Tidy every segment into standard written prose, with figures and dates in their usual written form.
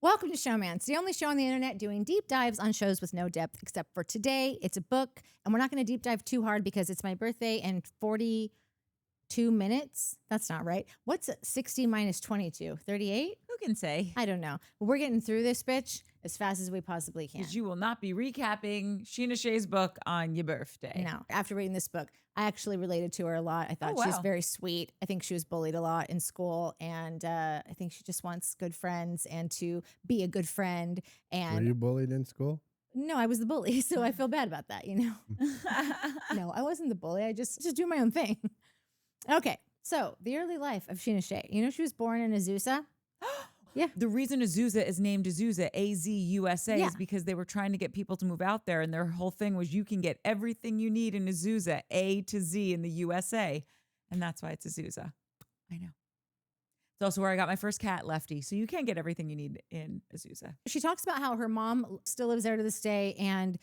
Welcome to Showmance, the only show on the internet doing deep dives on shows with no depth, except for today. It's a book, and we're not going to deep dive too hard because it's my birthday and 42 minutes. That's not right. What's 60 minus 22? 38? Who can say? I don't know. But we're getting through this bitch as fast as we possibly can. Because you will not be recapping Scheana Shay's book on your birthday. No. After reading this book, I actually related to her a lot. I thought she's very sweet. I think she was bullied a lot in school, and I think she just wants good friends and to be a good friend. And were you bullied in school? No, I was the bully, so I feel bad about that, you know? No, I wasn't the bully. I just do my own thing. Okay, so the early life of Scheana Shay. You know she was born in Azusa? Yeah. The reason Azusa is named Azusa, A-Z-U-S-A, is because they were trying to get people to move out there, and their whole thing was you can get everything you need in Azusa, A to Z in the USA, and that's why it's Azusa. I know. It's also where I got my first cat, Lefty, so you can get everything you need in Azusa. She talks about how her mom still lives there to this day and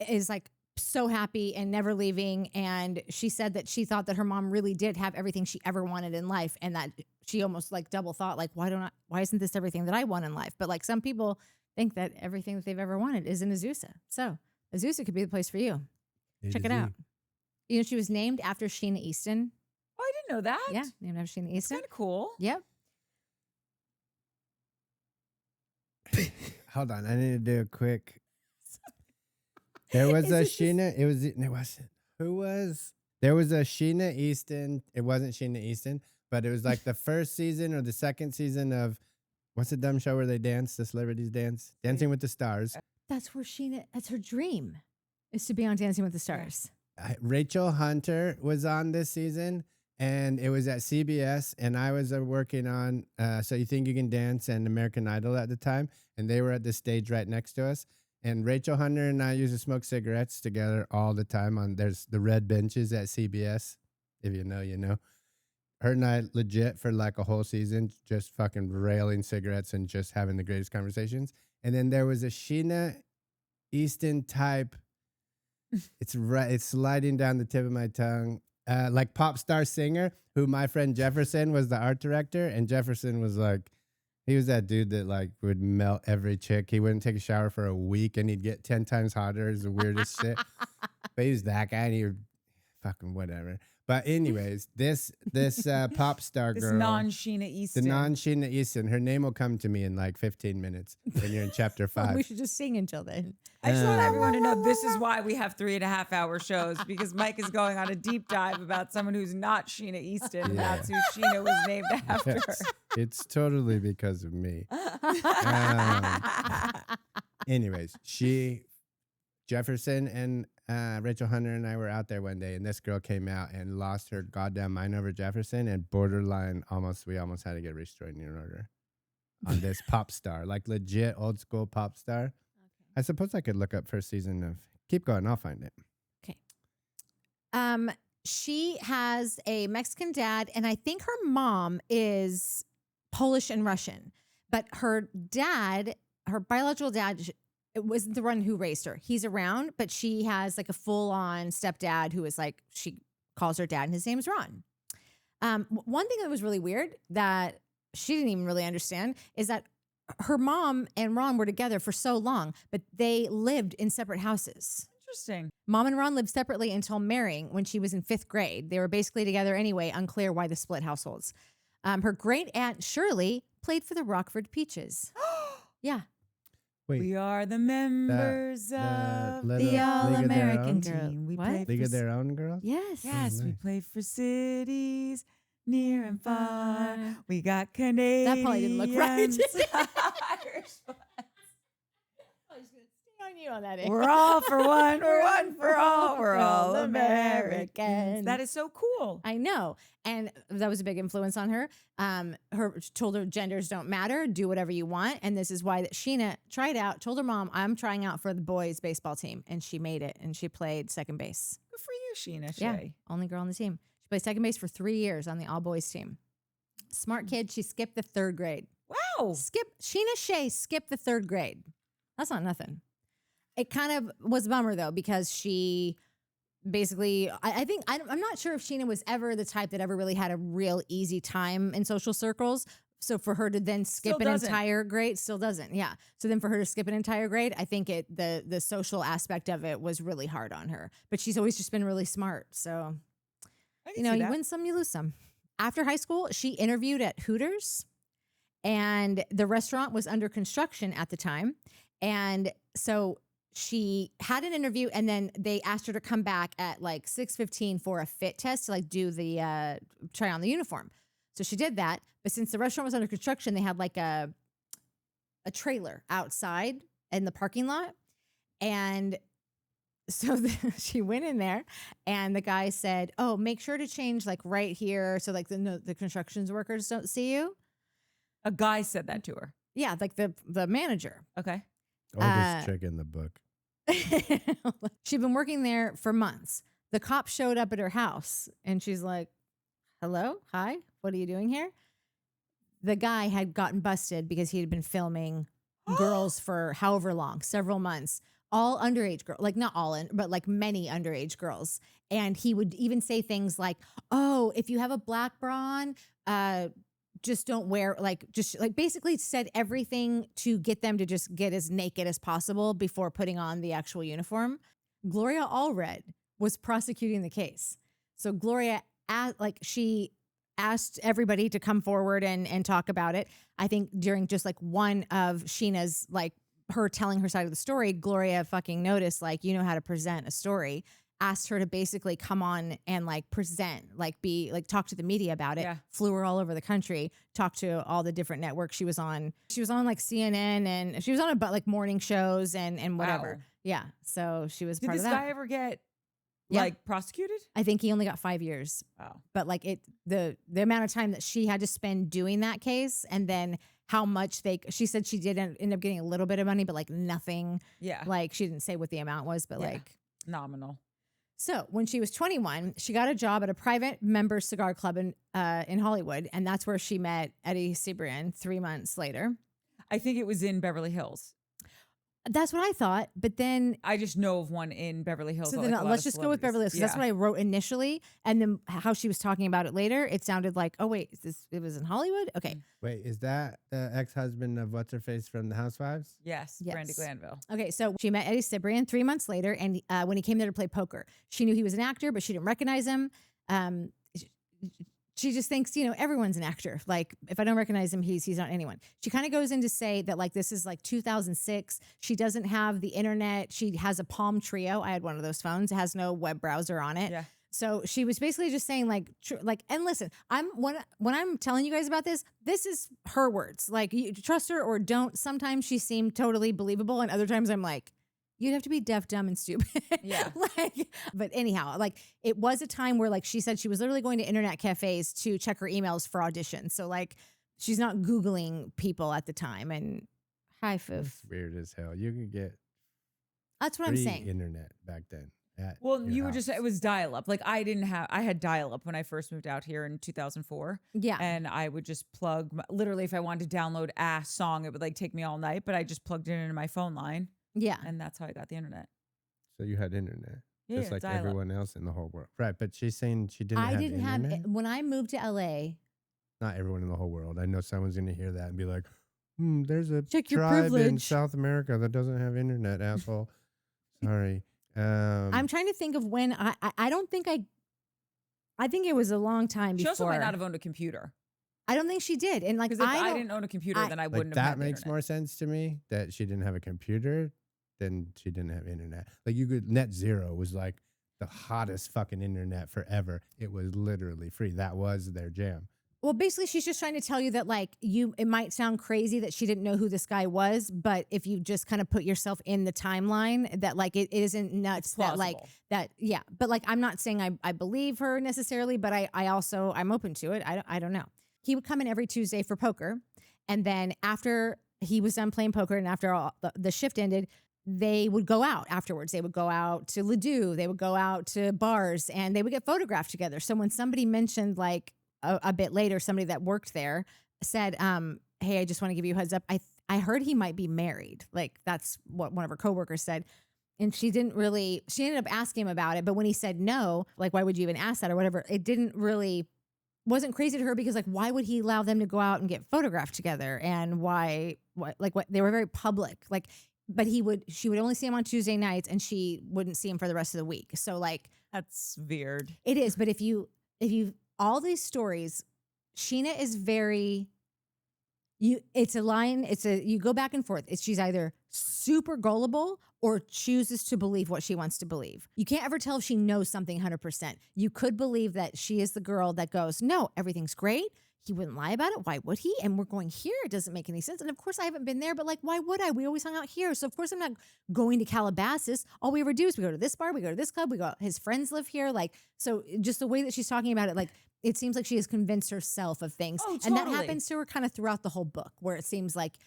is like so happy and never leaving. And she said that she thought that her mom really did have everything she ever wanted in life, and that she almost like double thought, like, why isn't this everything that I want in life? But like some people think that everything that they've ever wanted is in Azusa. So Azusa could be the place for you. Check it out. You know, she was named after Sheena Easton. Oh, I didn't know that. Yeah, named after Sheena Easton. Kind of cool. Yep. Hold on, I need to do a quick. There was a Sheena. It wasn't. Who was? There was a Sheena Easton. It wasn't Sheena Easton, but it was like the first season or the second season of what's the dumb show where they dance? The celebrities dance, Dancing with the Stars. That's where Sheena. That's her dream, is to be on Dancing with the Stars. Rachel Hunter was on this season, and it was at CBS, and I was working on So You Think You Can Dance and American Idol at the time, and they were at the stage right next to us. And Rachel Hunter and I used to smoke cigarettes together all the time. There's the red benches at CBS. If you know, you know. Her and I legit for like a whole season just fucking railing cigarettes and just having the greatest conversations. And then there was a Sheena Easton type. It's sliding down the tip of my tongue. Like pop star singer who my friend Jefferson was the art director. And Jefferson was like, he was that dude that like would melt every chick. He wouldn't take a shower for a week and he'd get 10 times hotter. It's the weirdest shit. But he was that guy and he would fucking whatever. But anyways, this pop star girl. This non-Sheena Easton. The non-Sheena Easton. Her name will come to me in like 15 minutes when you're in chapter 5. Well, we should just sing until then. I just want everyone to know this is why we have 3.5-hour shows, because Mike is going on a deep dive about someone who's not Sheena Easton. And that's who Sheena was named after. It's totally because of me. Anyways, Jefferson and Rachel Hunter and I were out there one day, and this girl came out and lost her goddamn mind over Jefferson, and borderline we almost had to get a restraining order on this pop star, like legit old school pop star. Okay. I suppose I could look up first season of. Keep going, I'll find it. Okay. She has a Mexican dad, and I think her mom is Polish and Russian, but her dad, her biological dad, it wasn't the one who raised her. He's around, but she has like a full-on stepdad who is like, she calls her dad, and his name's Ron. One thing that was really weird that she didn't even really understand is that her mom and Ron were together for so long, but they lived in separate houses. Interesting. Mom and Ron lived separately until marrying when she was in 5th grade. They were basically together anyway, unclear why the split households. Her great aunt Shirley played for the Rockford Peaches. Yeah. Wait, we are the members of the All-American Team. We what? play League of Their Own girls? Yes. Yes, Oh, we nice. play for cities near and far. We got Canadians. That probably didn't look right. Irish ones. I was going to stay on you on that. We're all for one, we're one for all, we're all Americans. That is so cool. I know. And that was a big influence on her. Told her genders don't matter. Do whatever you want. And this is why that Sheena told her mom, I'm trying out for the boys baseball team. And she made it. And she played second base. Good for you, Scheana Shay. Yeah. Only girl on the team. She played second base for 3 years on the all boys team. Smart kid. She skipped the 3rd grade. Wow. Sheana Shay skipped the 3rd grade. That's not nothing. It kind of was a bummer though, because she basically, I'm not sure if Sheena was ever the type that ever really had a real easy time in social circles. So for her to then skip Still an doesn't. entire grade, still doesn't. Yeah. So then for her to skip an entire grade, I think the social aspect of it was really hard on her. But she's always just been really smart. So, I can you know, see you that. win some, you lose some. After high school, she interviewed at Hooters, and the restaurant was under construction at the time. And so she had an interview, and then they asked her to come back at like 6:15 for a fit test to like do the try on the uniform. So she did that. But since the restaurant was under construction, they had like a trailer outside in the parking lot. And so she went in there, and the guy said, "Oh, make sure to change like right here, so like the construction workers don't see you." A guy said that to her. Yeah, like the manager. Okay. Oldest trick in the book. She'd been working there for months. The cop showed up at her house, and she's like, "Hello, hi, what are you doing here?" The guy had gotten busted because he had been filming girls for however long, several months, all underage girls, like not all in, but like many underage girls. And he would even say things like, "Oh, if you have a black bra on, just don't wear," like just like basically said everything to get them to just get as naked as possible before putting on the actual uniform. Gloria Allred was prosecuting the case. So Gloria, she asked everybody to come forward and talk about it. I think during just like one of Scheana's, like her telling her side of the story, Gloria fucking noticed, like, you know how to present a story, asked her to basically come on and like present, like be like talk to the media about it. Yeah. Flew her all over the country, talked to all the different networks she was on. She was on like CNN, and she was on about like morning shows and whatever. Wow. Yeah. So she was Did part this of that. guy ever get Yeah. like prosecuted? I think he only got 5 years. Wow. But like the amount of time that she had to spend doing that case, and then how much she said she did end up getting a little bit of money, but like nothing. Yeah. Like she didn't say what the amount was, but Yeah. like. Nominal. So when she was 21, she got a job at a private member cigar club in Hollywood, and that's where she met Eddie Cibrian 3 months later. I think it was in Beverly Hills. That's what I thought, but then I just know of one in Beverly Hills. so that, then like, a lot let's of just go with Beverly Hills. 'Cause That's what I wrote initially, and then how she was talking about it later, it sounded like, oh wait, it was in Hollywood? Okay. Wait, is that the ex-husband of what's her face from the Housewives? Yes, Yes. Brandy Glanville. Okay, so she met Eddie Cibrian 3 months later, and when he came there to play poker, she knew he was an actor, but she didn't recognize him. She just thinks, you know, everyone's an actor. Like, if I don't recognize him, he's not anyone. She kind of goes in to say that, like, this is like 2006. She doesn't have the internet. She has a Palm Trio. I had one of those phones. It has no web browser on it. Yeah. So she was basically just saying, like, and listen, when I'm telling you guys about this is her words. Like, you trust her or don't. Sometimes she seemed totally believable, and other times I'm like, you'd have to be deaf, dumb, and stupid. Yeah. But anyhow, like, it was a time where, like, she said she was literally going to internet cafes to check her emails for auditions. So, like, she's not Googling people at the time. And hi, Foof. That's weird as hell. You could get That's what I'm free saying. internet back then. Well, you were just, it was dial up. Like I had dial up when I first moved out here in 2004. Yeah. And I would just plug, literally, if I wanted to download a song, it would like take me all night, but I just plugged it into my phone line. Yeah. And that's how I got the internet. So you had internet. Yeah, just like dial-up. everyone else in the whole world. Right. But she's saying she didn't I have didn't internet. have, when I moved to LA, Not everyone in the whole world. I know someone's going to hear that and be like, there's a Check your tribe in privilege. South America that doesn't have internet, asshole. Sorry. I'm trying to think of when I don't think I think it was a long time She before. also might not have owned a computer. I don't think she did. And like, Because if I didn't own a computer, then I like wouldn't have that had the makes internet. more sense to me that she didn't have a computer than she didn't have internet. Like you could net zero was like the hottest fucking internet forever. It was literally free. That was their jam. Well, basically, she's just trying to tell you that, like, it might sound crazy that she didn't know who this guy was, but if you just kind of put yourself in the timeline, that like it isn't nuts that like Plausible. that. Yeah, but like I'm not saying I believe her necessarily, but I also I'm open to it. I don't know. He would come in every Tuesday for poker, and then after he was done playing poker and after all the shift ended, they would go out afterwards. They would go out to Ledoux. They would go out to bars, and they would get photographed together. So when somebody mentioned like a bit later, somebody that worked there said, hey, I just want to give you a heads up. I heard he might be married. Like that's what one of her coworkers said. And she ended up asking him about it. But when he said no, like, why would you even ask that or whatever? It didn't really wasn't crazy to her because like, why would he allow them to go out and get photographed together? And why they were very public. Like, but she would only see him on Tuesday nights and she wouldn't see him for the rest of the week. So like, That's weird. it is. But if you, all these stories, Scheana is very, it's a line, you go back and forth. She's either super gullible or chooses to believe what she wants to believe. You can't ever tell if she knows something 100%. You could believe that she is the girl that goes, no, everything's great. He wouldn't lie about it. Why would he? And we're going here. It doesn't make any sense. And of course, I haven't been there, but like, why would I? We always hung out here. So of course, I'm not going to Calabasas. All we ever do is we go to this bar, we go to this club, his friends live here. Like, so just the way that she's talking about it, like, it seems like she has convinced herself of things. Oh, And that totally. happens to her kind of throughout the whole book, where it seems like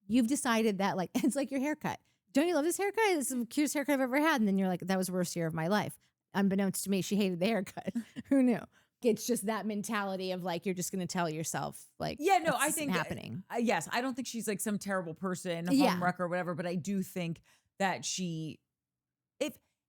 you've decided that, like, it's like your haircut. Don't you love this haircut? This is the cutest haircut I've ever had. And then you're like, that was the worst year of my life. Unbeknownst to me, she hated the haircut. Who knew? It's just that mentality of like, you're just going to tell yourself like, Yeah, no, it's I think happening. Yes, I don't think she's like some terrible person, Yeah. homewrecker or whatever, but I do think that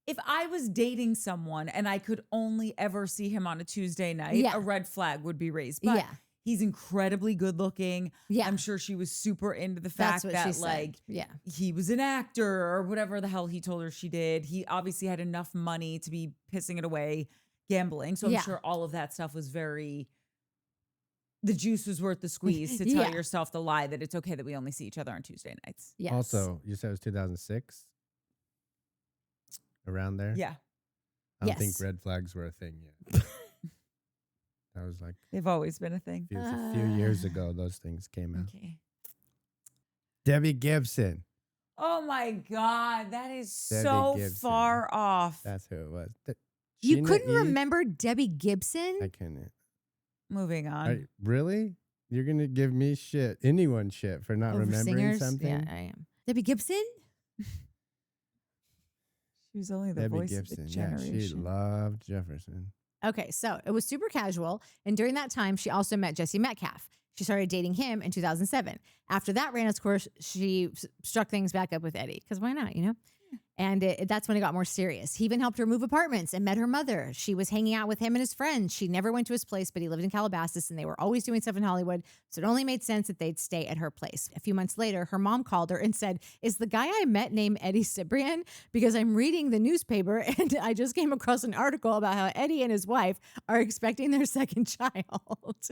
if I was dating someone and I could only ever see him on a Tuesday night, Yeah. a red flag would be raised. But Yeah. he's incredibly good looking. Yeah. I'm sure she was super into the That's fact what that she said. like Yeah. he was an actor or whatever the hell he told her she did. He obviously had enough money to be pissing it away gambling. So I'm Yeah. sure all of that stuff was the juice was worth the squeeze to tell Yeah. yourself the lie that it's okay that we only see each other on Tuesday nights. Yes. Also, you said it was 2006? Around there? Yeah. I don't think Yes. red flags were a thing yet. That was like They've always been a thing. a few years ago those things came out. Okay. Debbie Gibson. Oh my God. That is Debbie so Gibson. far off. That's who it was. You Sheena couldn't E? remember Debbie Gibson? I couldn't. Moving on. Really? You're going to give me shit, anyone shit for not Over remembering singers? something? Yeah, I am. Debbie Gibson? She was only the Debbie voice Gibson. of the Yeah, she generation. loved Jefferson. Okay, so it was super casual. And during that time, she also met Jesse Metcalf. She started dating him in 2007. After that ran its course, she struck things back up with Eddie. Because why not, you know? And that's when it got more serious. He even helped her move apartments and met her mother. She was hanging out with him and his friends. She never went to his place, but he lived in Calabasas and they were always doing stuff in Hollywood. So it only made sense that they'd stay at her place. A few months later, her mom called her and said, "Is the guy I met named Eddie Cibrian? Because I'm reading the newspaper and I just came across an article about how Eddie and his wife are expecting their second child."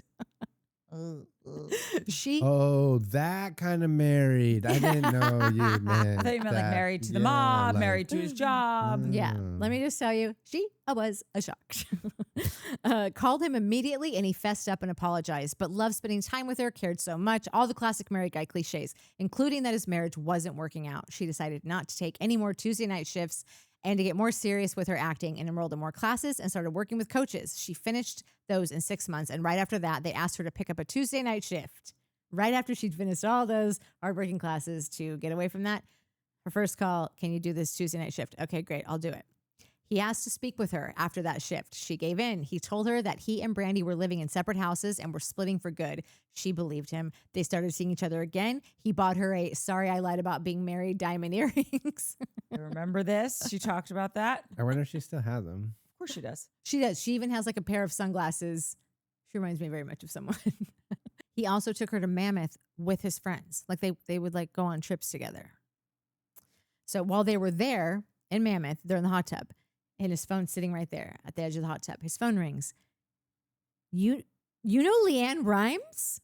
She Oh, that kind of married. I didn't know you meant. I thought you meant like that. married to the Yeah, mob, like- married to his job. Yeah, Mm. let me just tell you, she was a shock. Called him immediately and he fessed up and apologized, but loved spending time with her, cared so much, all the classic married guy cliches, including that his marriage wasn't working out. She decided not to take any more Tuesday night shifts and to get more serious with her acting and enrolled in more classes and started working with coaches. She finished those in 6 months. And right after that, they asked her to pick up a Tuesday night shift. Right after she'd finished all those hardworking classes to get away from that, her first call, "Can you do this Tuesday night shift?" "Okay, great, I'll do it." He asked to speak with her after that shift. She gave in. He told her that he and Brandy were living in separate houses and were splitting for good. She believed him. They started seeing each other again. He bought her a "sorry I lied about being married" diamond earrings. I remember this. She talked about that. I wonder if she still has them. Of course she does. She does. She even has like a pair of sunglasses. She reminds me very much of someone. He also took her to Mammoth with his friends. Like they would like go on trips together. So while they were there in Mammoth, they're in the hot tub. And his phone's sitting right there at the edge of the hot tub. His phone rings. You know Leanne Rimes?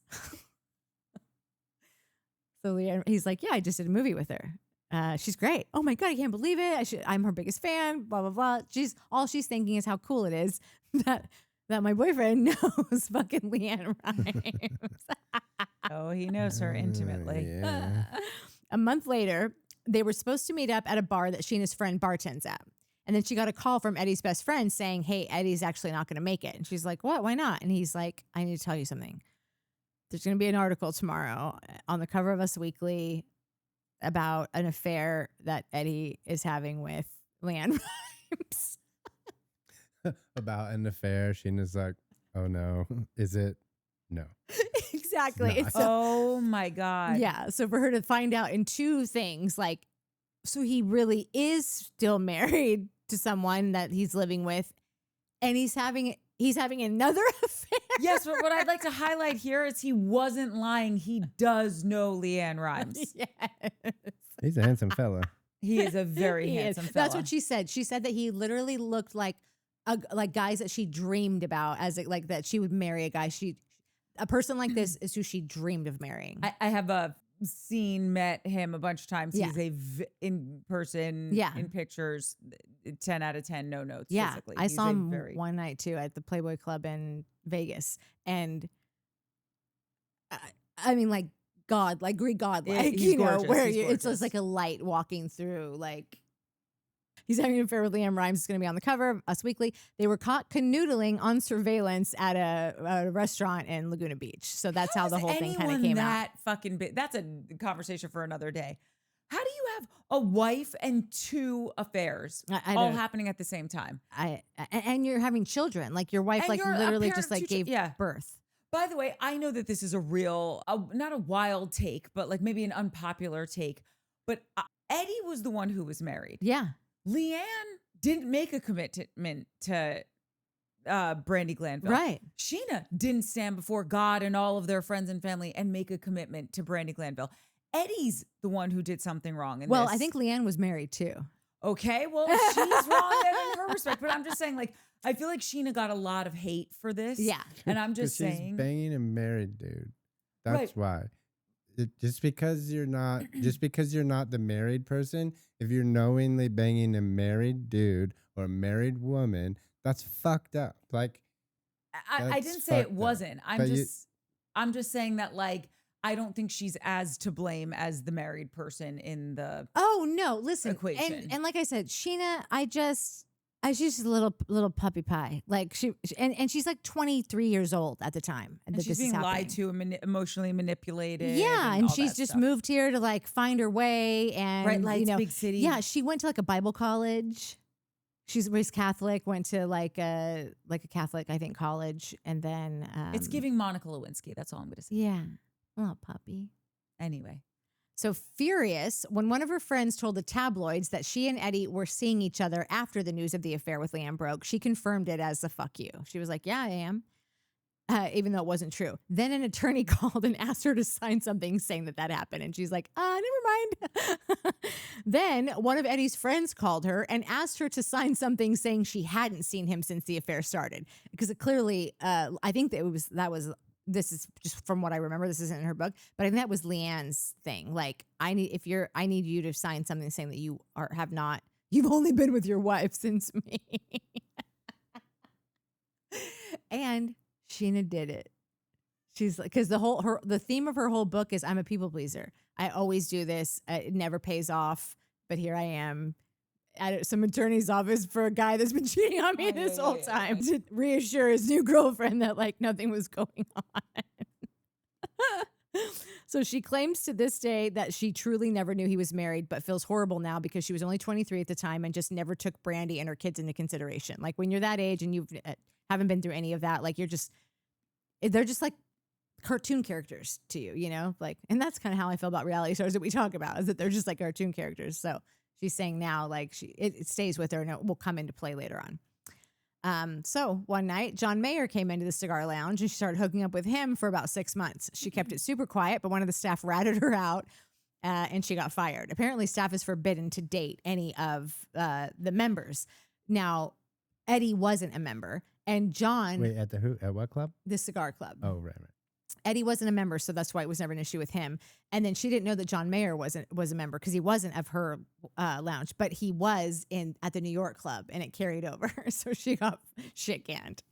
So he's like, "Yeah, I just did a movie with her. She's great. Oh my God, I can't believe it. I'm her biggest fan, blah, blah, blah." All she's thinking is how cool it is that my boyfriend knows fucking Leanne Rimes. Oh, he knows her intimately. Yeah. A month later, they were supposed to meet up at a bar that Sheena's friend bartends at. And then she got a call from Eddie's best friend saying, "Hey, Eddie's actually not going to make it." And she's like, "What? Why not?" And he's like, "I need to tell you something. There's going to be an article tomorrow on the cover of Us Weekly about an affair that Eddie is having with Leanne Rimes." About an affair. Sheena's like, "Oh no. Is it? No." Exactly. It's It's Oh my God. yeah. So for her to find out in two things, like, so he really is still married to someone that he's living with, and he's having he's having another affair. Yes, but what I'd like to highlight here is he wasn't lying. He does know Leanne Rimes. Yes. He's a handsome fella. He is a very He is. handsome fella. That's what she said. She said that he literally looked like guys that she dreamed about, as like that she would marry a guy. A person like this is who she dreamed of marrying. I have met him a bunch of times. Yeah. He's in person, in pictures, 10 out of 10, no notes. Yeah, physically. I He's saw a him very- one night too at the Playboy Club in Vegas, and I mean, like God, like Greek God, Yeah, like he's where gorgeous. He's it's just gorgeous. like a light walking through. Like he's having an affair with Leanne Rimes. Is going to be on the cover of Us Weekly. They were caught canoodling on surveillance at a restaurant in Laguna Beach. So that's how the whole thing kind of came out. That's a conversation for another day. How do you have a wife and 2 affairs I all don't- happening at the same time? And you're having children. Like your wife, And like you're a literally parent just like to gave birth. By the way, I know that this is a real, not a wild take, but like maybe an unpopular take. But Eddie was the one who was married. Yeah. Leanne didn't make a commitment to Brandy Glanville. Right. Scheana didn't stand before God and all of their friends and family and make a commitment to Brandy Glanville. Eddie's the one who did something wrong in Well, this. I think Leanne was married too. Okay, well, she's wrong then in her respect. But I'm just saying, like, I feel like Scheana got a lot of hate for this. Yeah. And I'm just 'Cause she's saying. banging a married dude. That's Right. why. Just because you're not the married person, if you're knowingly banging a married dude or a married woman, that's fucked up. Like, I that's didn't say it fucked up. wasn't. But I'm just saying that, like, I don't think she's as to blame as the married person in the Oh no, listen. equation. And like I said, Scheana, she's just a little puppy pie. Like and she's like 23 years old at the time and that she's this is being happening. lied to and emotionally manipulated. Yeah, and all she's that just stuff. moved here to like find her way and Bright lights, you know, big city. yeah, she went to like a Bible college. She's raised Catholic, went to like a Catholic, I think, college, and then It's giving Monica Lewinsky. That's all I'm going to say. yeah, a little puppy. Anyway. So furious when one of her friends told the tabloids that she and Eddie were seeing each other after the news of the affair with Leanne broke, she confirmed it as a fuck you. She was like, yeah, I am. Even though it wasn't true. Then an attorney called and asked her to sign something saying that happened. And she's like, never mind. Then one of Eddie's friends called her and asked her to sign something saying she hadn't seen him since the affair started. Because it clearly, I think this is just from what I remember. This isn't in her book, but I think that was Leanne's thing. Like, I need you to sign something saying that you've only been with your wife since me. And Scheana did it. She's like, because the theme of her whole book is I'm a people pleaser. I always do this. It never pays off, but here I am at some attorney's office for a guy that's been cheating on me this whole time to reassure his new girlfriend that like nothing was going on. So she claims to this day that she truly never knew he was married, but feels horrible now because she was only 23 at the time and just never took Brandy and her kids into consideration. Like when you're that age and you haven't been through any of that, like they're just like cartoon characters to you, you know? Like, and that's kind of how I feel about reality stars that we talk about, is that they're just like cartoon characters. So she's saying now, like it stays with her and it will come into play later on. So one night, John Mayer came into the cigar lounge and she started hooking up with him for about 6 months. She kept it super quiet, but one of the staff ratted her out and she got fired. Apparently, staff is forbidden to date any of the members. Now, Eddie wasn't a member, and John, wait, at what club? the cigar club. Oh, right. Eddie wasn't a member, so that's why it was never an issue with him. And then she didn't know that John Mayer was a member because he wasn't of her lounge, but he was at the New York club, and it carried over. So she got shit canned.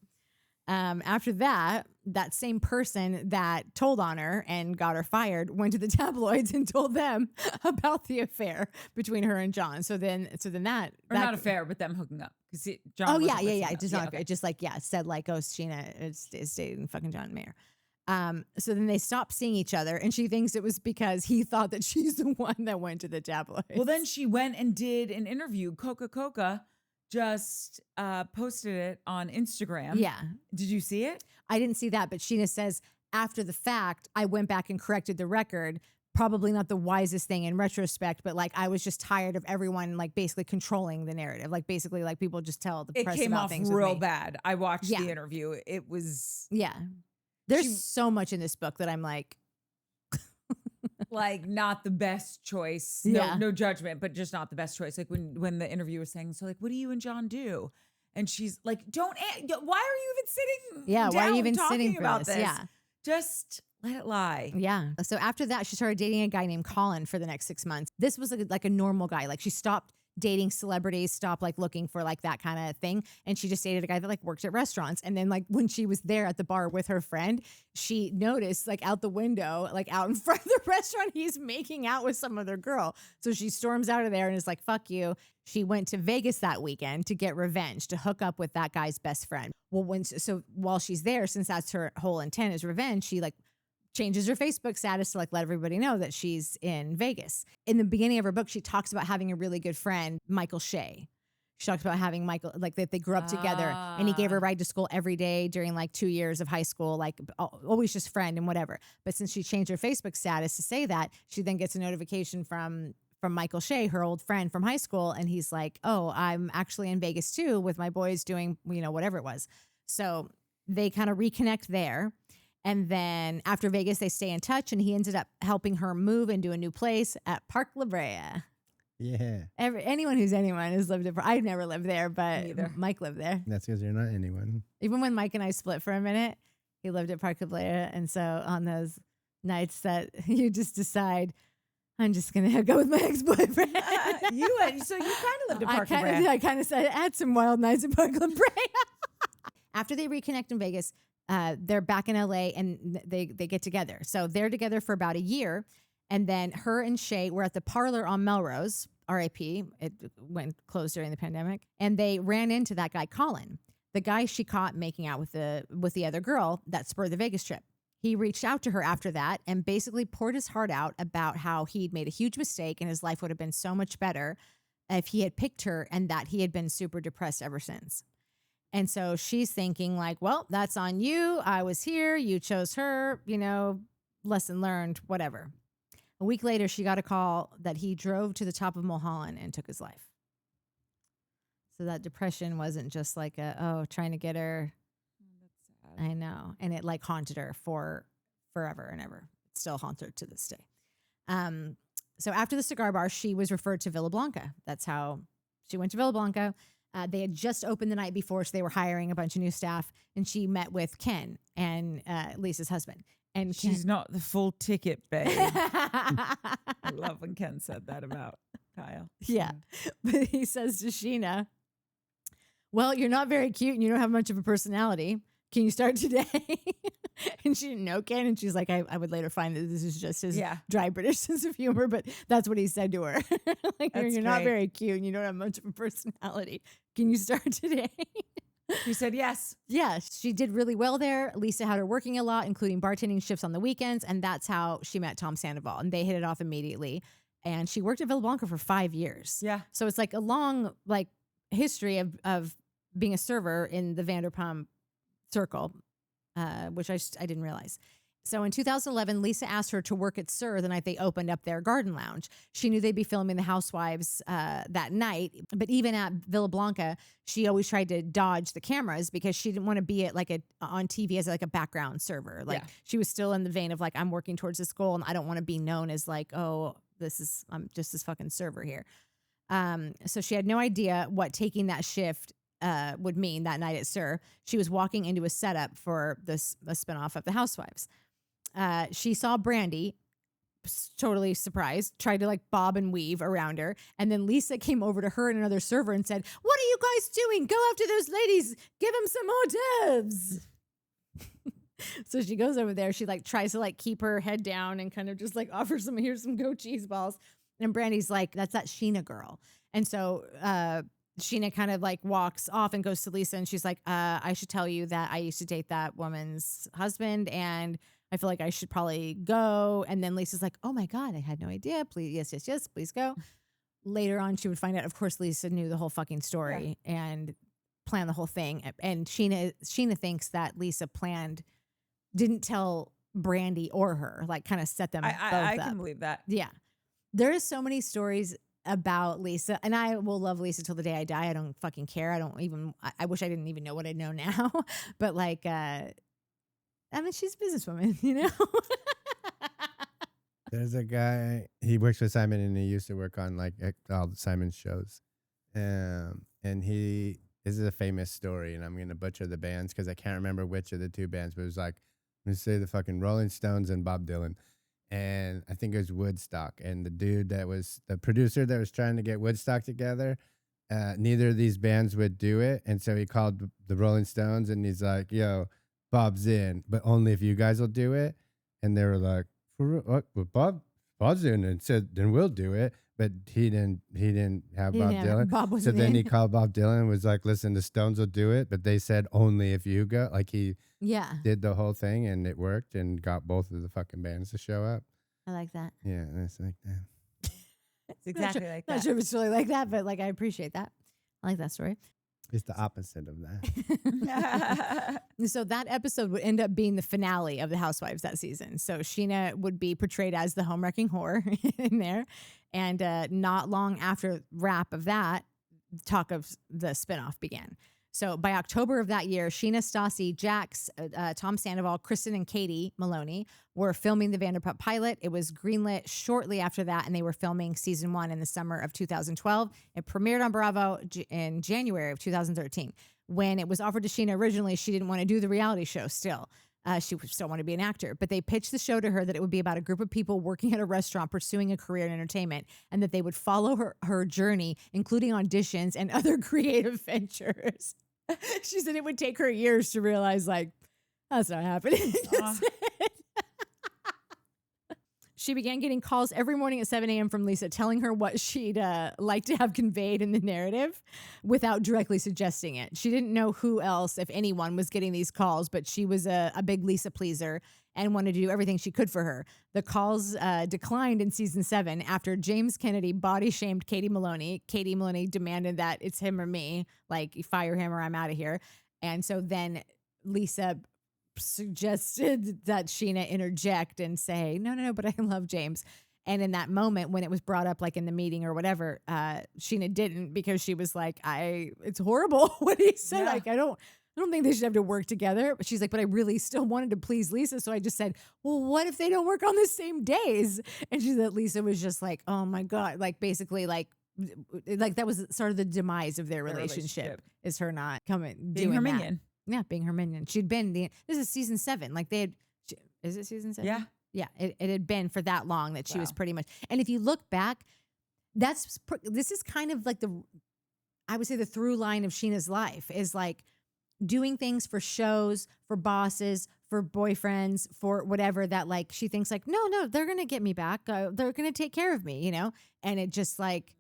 After that same person that told on her and got her fired went to the tabloids and told them about the affair between her and John. So then that Not affair, but them hooking up. John. Oh yeah. wasn't listening It up. just Yeah, not okay. it just like said like, oh, Scheana is dating fucking John Mayer. So then they stopped seeing each other, and she thinks it was because he thought that she's the one that went to the tabloids. Well, then she went and did an interview. Coca just posted it on Instagram. Yeah. Did you see it? I didn't see that, but Scheana says after the fact, I went back and corrected the record, probably not the wisest thing in retrospect, but like I was just tired of everyone like basically controlling the narrative. Like basically like people just tell the It press came about off things with real me. bad. I watched Yeah. the interview. It was Yeah. There's She- so much in this book that I'm like, like not the best choice. Yeah. No judgment, but just not the best choice. Like when the interviewer was saying, so like, what do you and John do? And she's like, why are you even sitting yeah, why are you down even talking sitting for about this? this? Yeah. Just let it lie. Yeah. So after that, she started dating a guy named Colin for the next 6 months. This was like a normal guy. Like she stopped dating celebrities, stopped like looking for like that kind of thing. And she just dated a guy that like worked at restaurants. And then like when she was there at the bar with her friend, she noticed like out the window, like out in front of the restaurant, he's making out with some other girl. So she storms out of there and is like, fuck you. She went to Vegas that weekend to get revenge, to hook up with that guy's best friend. Well, so while she's there, since that's her whole intent is revenge, she like changes her Facebook status to like let everybody know that she's in Vegas. In the beginning of her book, she talks about having a really good friend, Michael Shay. She talks about having Michael, like that they grew up together and he gave her a ride to school every day during like 2 years of high school, like always just friend and whatever. But since she changed her Facebook status to say that, she then gets a notification from Michael Shay, her old friend from high school. And he's like, oh, I'm actually in Vegas too with my boys doing, whatever it was. So they kind of reconnect there. And then after Vegas, they stay in touch, and he ended up helping her move into a new place at Park La Brea. Yeah. Anyone who's anyone has lived at I've never lived there, but Mike lived there. That's because you're not anyone. Even when Mike and I split for a minute, he lived at Park La Brea. And so on those nights that you just decide, I'm just going to go with my ex-boyfriend. So you kind of lived at Park La Brea. I kind of said, I had some wild nights at Park La Brea. After they reconnect in Vegas, they're back in LA and they get together. So they're together for about a year. And then her and Shay were at the Parlor on Melrose, RIP. It went closed during the pandemic. And they ran into that guy, Colin, the guy she caught making out with the other girl that spurred the Vegas trip. He reached out to her after that and basically poured his heart out about how he'd made a huge mistake and his life would have been so much better if he had picked her, and that he had been super depressed ever since. And so she's thinking like, well, that's on you. I was here. You chose her, lesson learned, whatever. A week later, she got a call that he drove to the top of Mulholland and took his life. So that depression wasn't just like trying to get her. That's sad. I know. And it like haunted her for forever and ever. It still haunts her to this day. So after the cigar bar, she was referred to Villa Blanca. That's how she went to Villa Blanca. They had just opened the night before, so they were hiring a bunch of new staff. And she met with Ken and Lisa's husband. And She's not the full ticket, babe. I love when Ken said that about Kyle. Yeah. But he says to Scheana, well, you're not very cute and you don't have much of a personality. Can you start today? And she didn't know Ken. And she's like, I would later find that this is just his dry British sense of humor. But that's what he said to her. Like, you're not very cute and you don't have much of a personality. Can you start today? She said yes. Yeah, she did really well there. Lisa had her working a lot, including bartending shifts on the weekends. And that's how she met Tom Sandoval. And they hit it off immediately. And she worked at Villa Blanca for 5 years. Yeah. So it's like a long history of being a server in the Vanderpump circle, which I didn't realize. So in 2011, Lisa asked her to work at SUR the night they opened up their garden lounge. She knew they'd be filming The Housewives that night. But even at Villa Blanca, she always tried to dodge the cameras because she didn't want to be on TV as like a background server. She was still in the vein of like, I'm working towards this goal and I don't want to be known as like, I'm just this fucking server here. So she had no idea what taking that shift would mean that night at SUR. She was walking into a setup for a spinoff of The Housewives. She saw Brandy, totally surprised, tried to like bob and weave around her. And then Lisa came over to her and another server and said, what are you guys doing? Go after those ladies. Give them some hors d'oeuvres. So she goes over there. She like tries to like keep her head down and kind of just like offers them, here's some goat cheese balls. And Brandy's like, that's that Scheana girl. And so Scheana kind of like walks off and goes to Lisa and she's like, I should tell you that I used to date that woman's husband and I feel like I should probably go. And then Lisa's like, oh my God, I had no idea. Please, yes, please go. Later on, she would find out, of course, Lisa knew the whole fucking story and planned the whole thing. And Scheana thinks that Lisa didn't tell Brandy or her, like kind of set them both I up. can believe that. Yeah. There is so many stories about Lisa, and I will love Lisa till the day I die. I don't fucking care. I wish I didn't even know what I know now. But like, I mean, she's a businesswoman, you know? There's a guy, he works with Simon and he used to work on like all Simon's shows. And this is a famous story and I'm going to butcher the bands because I can't remember which of the two bands, but it was like, let's say the fucking Rolling Stones and Bob Dylan. And I think it was Woodstock. And the dude that was the producer that was trying to get Woodstock together, neither of these bands would do it. And so he called the Rolling Stones and he's like, yo, Bob's in, but only if you guys will do it. And they were like, well, Bob's in, and said, then we'll do it. But he didn't have Bob Dylan. Bob So wasn't then in. he called Bob Dylan and was like, listen, the Stones will do it, but they said only if you go. Like he Yeah. did the whole thing and it worked and got both of the fucking bands to show up. I like that. Yeah, and it's like that. It's exactly like Not that. sure if it's really like that, but like I appreciate that. I like that story. It's the opposite of that. So that episode would end up being the finale of the Housewives that season. So Scheana would be portrayed as the homewrecking whore in there. And not long after wrap of that, talk of the spinoff began. So by October of that year, Scheana, Stassi, Jax, Tom Sandoval, Kristen, and Katie Maloney were filming the Vanderpump pilot. It was greenlit shortly after that, and they were filming season 1 in the summer of 2012. It premiered on Bravo in January of 2013. When it was offered to Scheana originally, she didn't want to do the reality show still. She still wanted to be an actor, but they pitched the show to her that it would be about a group of people working at a restaurant pursuing a career in entertainment and that they would follow her journey, including auditions and other creative ventures. She said it would take her years to realize, like, that's not happening. She began getting calls every morning at 7 a.m. from Lisa telling her what she'd like to have conveyed in the narrative without directly suggesting it. She didn't know who else, if anyone, was getting these calls, but she was a big Lisa pleaser and wanted to do everything she could for her. The calls declined in season 7 after James Kennedy body shamed Katie Maloney. Katie Maloney demanded that it's him or me, like fire him or I'm out of here. And so then Lisa suggested that Scheana interject and say, no, but I love James. And in that moment, when it was brought up, like in the meeting or whatever, Scheana didn't, because she was like, it's horrible what he said. Yeah. Like, I don't think they should have to work together. But she's like, but I really still wanted to please Lisa. So I just said, well, what if they don't work on the same days? And she said Lisa was just like, oh my God, like basically like that was sort of the demise of their relationship, is her not being doing her that. minion. Yeah, being her minion. This is season 7. Like is it season 7? Yeah. Yeah, it had been for that long that she was pretty much. And if you look back, this is kind of like I would say the through line of Sheena's life is like doing things for shows, for bosses, for boyfriends, for whatever, that like she thinks like, no, they're going to get me back. They're going to take care of me, you know? And it just like,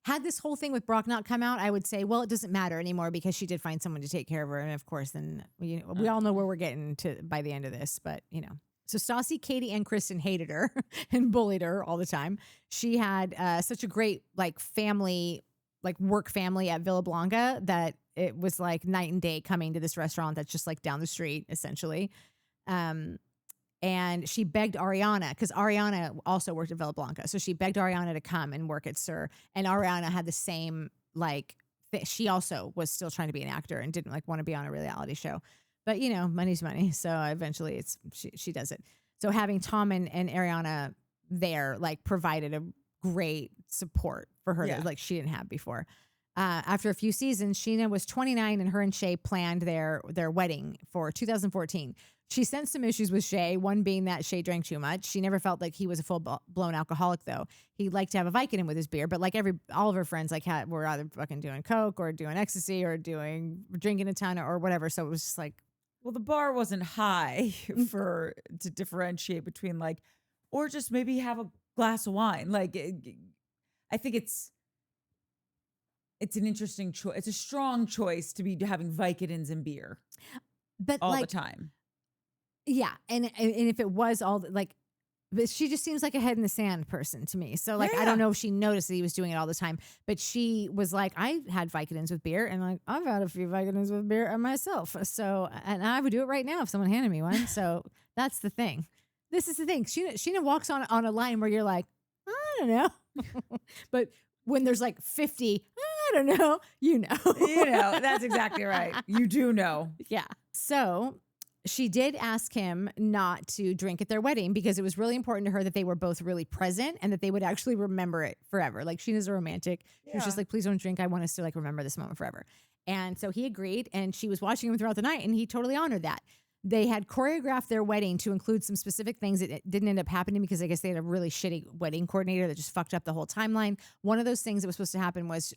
had this whole thing with Brock not come out, I would say, well, it doesn't matter anymore because she did find someone to take care of her. And of course, then we all know where we're getting to by the end of this, but you know. So Stassi, Katie, and Kristen hated her and bullied her all the time. She had such a great like family, like work family at Villa Blanca that it was like night and day coming to this restaurant that's just like down the street, essentially. And she begged Ariana, because Ariana also worked at Villa Blanca. So she begged Ariana to come and work at SUR. And Ariana had the same, like, she also was still trying to be an actor and didn't like want to be on a reality show. But, you know, money's money. So eventually she does it. So having Tom and Ariana there, like, provided a great support for her that like she didn't have before. After a few seasons, Scheana was 29 and her and Shay planned their wedding for 2014. She sensed some issues with Shay, one being that Shay drank too much. She never felt like he was a full-blown alcoholic, though. He liked to have a Vicodin with his beer, but like all of her friends like were either fucking doing coke or doing ecstasy or drinking a ton or whatever. So it was just like, well, the bar wasn't high to differentiate between like, or just maybe have a glass of wine. Like, I think it's an interesting choice. It's a strong choice to be having Vicodins and beer, but all like, the time. Yeah, and if it was all like, But she just seems like a head in the sand person to me. So like, I don't know if she noticed that he was doing it all the time, but she was like, I had Vicodins with beer, and like, I've had a few Vicodins with beer myself. So, and I would do it right now if someone handed me one. So that's the thing. This is the thing. Scheana walks on a line where you're like, I don't know. But when there's like 50, I don't know, you know. That's exactly right. You do know. Yeah. So she did ask him not to drink at their wedding because it was really important to her that they were both really present and that they would actually remember it forever. Like, Sheena's a romantic. She was just like, please don't drink. I want us to like remember this moment forever. And so he agreed, and she was watching him throughout the night, and he totally honored that. They had choreographed their wedding to include some specific things that it didn't end up happening because I guess they had a really shitty wedding coordinator that just fucked up the whole timeline. One of those things that was supposed to happen was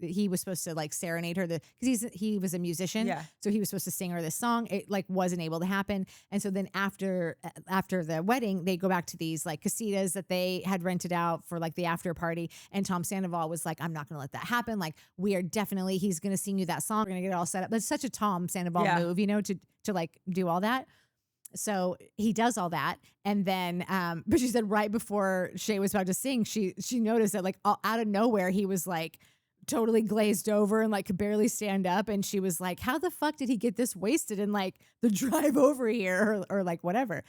he was supposed to like serenade her because he was a musician. So he was supposed to sing her this song. It like wasn't able to happen. And so then after the wedding, they go back to these like casitas that they had rented out for like the after party. And Tom Sandoval was like, I'm not going to let that happen. Like, we are definitely, he's going to sing you that song. We're going to get it all set up. That's such a Tom Sandoval move, to like do all that. So he does all that. And then, but she said right before Shay was about to sing, she noticed that like out of nowhere, he was like totally glazed over and like could barely stand up. And she was like, how the fuck did he get this wasted in like the drive over here or like whatever?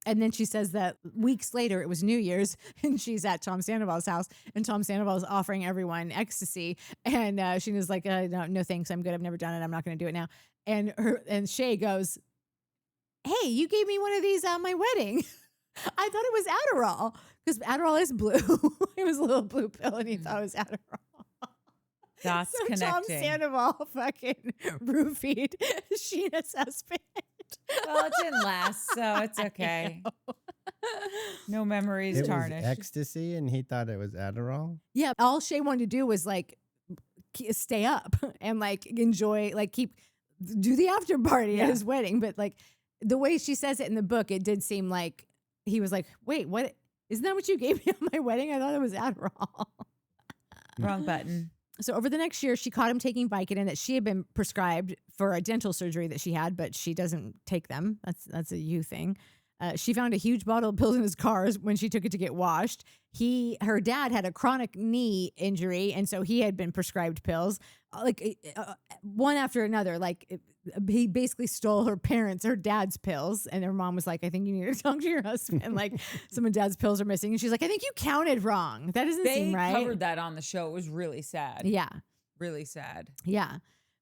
And then she says that weeks later, it was New Year's, and she's at Tom Sandoval's house, and Tom Sandoval is offering everyone ecstasy. And she was like, no, thanks. I'm good. I've never done it. I'm not going to do it now. And Shay goes, hey, you gave me one of these at my wedding. I thought it was Adderall because Adderall is blue. It was a little blue pill, and he thought it was Adderall. That's so connecting. Tom Sandoval fucking roofied Sheena's husband. Well, it didn't last, so it's okay. No memories It tarnished. was ecstasy, and he thought it was Adderall. Yeah, all Shay wanted to do was like stay up and like enjoy, like do the after party at his wedding. But like the way she says it in the book, it did seem like he was like, wait, what? Isn't that what you gave me on my wedding? I thought it was Adderall. Wrong button. So over the next year, she caught him taking Vicodin that she had been prescribed for a dental surgery that she had, but she doesn't take them. That's a you thing. She found a huge bottle of pills in his car when she took it to get washed. Her dad had a chronic knee injury, and so he had been prescribed pills, one after another. He basically stole her dad's pills, and her mom was like, I think you need to talk to your husband. Like, some of dad's pills are missing. And she's like, I think you counted wrong. That doesn't seem right. They covered that on the show. It was really sad. Yeah. Really sad. Yeah.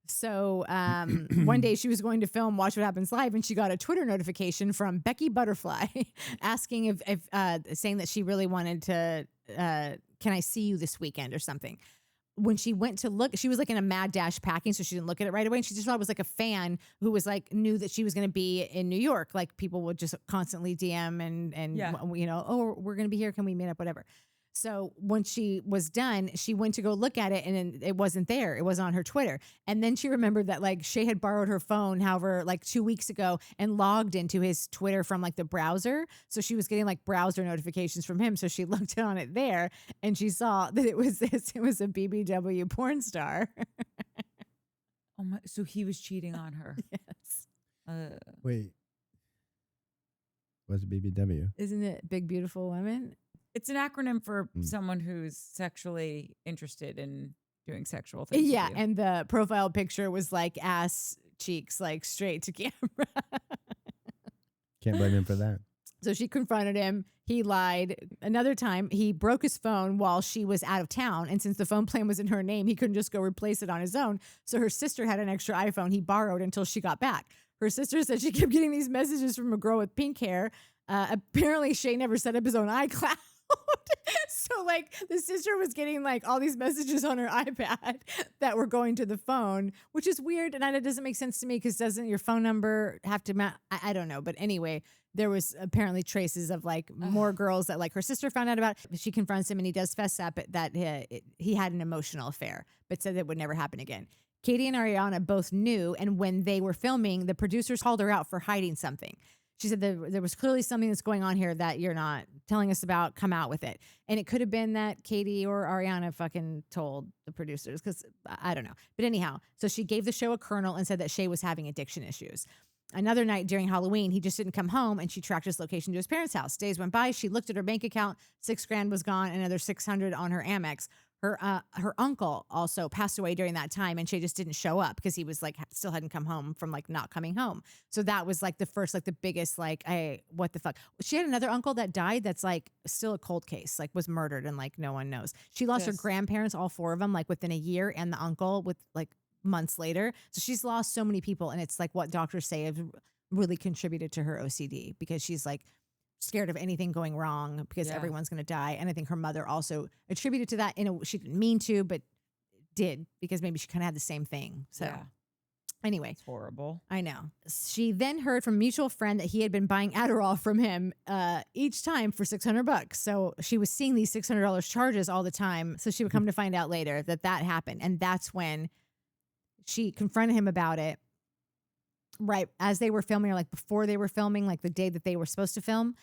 So one day she was going to film Watch What Happens Live, and she got a Twitter notification from Becky Butterfly asking if saying that she really wanted to, can I see you this weekend or something. When she went to look, she was like in a mad dash packing, so she didn't look at it right away. And she just thought it was like a fan who was like, knew that she was going to be in New York. Like, people would just constantly DM and oh, we're going to be here. Can we meet up? Whatever. So when she was done, she went to go look at it, and it wasn't there. It was on her Twitter. And then she remembered that like Shay had borrowed her phone, however, like 2 weeks ago, and logged into his Twitter from like the browser. So she was getting like browser notifications from him. So she looked on it there, and she saw that it was a BBW porn star. Oh my! So he was cheating on her. Yes. Wait. What's BBW? Isn't it Big Beautiful Women? It's an acronym for someone who's sexually interested in doing sexual things. Yeah, and the profile picture was like ass cheeks, like straight to camera. Can't blame him for that. So she confronted him. He lied. Another time, he broke his phone while she was out of town. And since the phone plan was in her name, he couldn't just go replace it on his own. So her sister had an extra iPhone he borrowed until she got back. Her sister said she kept getting these messages from a girl with pink hair. Apparently, Shay never set up his own iCloud. So like the sister was getting like all these messages on her iPad that were going to the phone, which is weird. And it doesn't make sense to me because doesn't your phone number have to I don't know. But anyway, there was apparently traces of like more girls that like her sister found out about. She confronts him, and he does fess up that he had an emotional affair, but said it would never happen again. Katie and Ariana both knew. And when they were filming, the producers called her out for hiding something. She said there was clearly something that's going on here that you're not telling us about. Come out with it. And it could have been that Katie or Ariana fucking told the producers, because I don't know. But anyhow, so she gave the show a kernel and said that Shay was having addiction issues. Another night during Halloween, he just didn't come home, and she tracked his location to his parents' house. Days went by. She looked at her bank account. $6,000 was gone. Another 600 on her Amex. Her uncle also passed away during that time, and she just didn't show up because he was like still hadn't come home from like not coming home. So that was like the first, like the biggest, like, what the fuck. She had another uncle that died. That's like still a cold case, like was murdered, and like no one knows. She lost her grandparents, all 4 of them, like within a year, and the uncle with like months later. So she's lost so many people, and it's like what doctors say have really contributed to her OCD, because she's like scared of anything going wrong because everyone's going to die. And I think her mother also attributed to that. She didn't mean to, but did, because maybe she kind of had the same thing. So anyway, it's horrible. I know. She then heard from a mutual friend that he had been buying Adderall from him each time for $600. So she was seeing these $600 charges all the time. So she would come to find out later that happened. And that's when she confronted him about it, right as they were filming, or like before they were filming, like the day that they were supposed to film.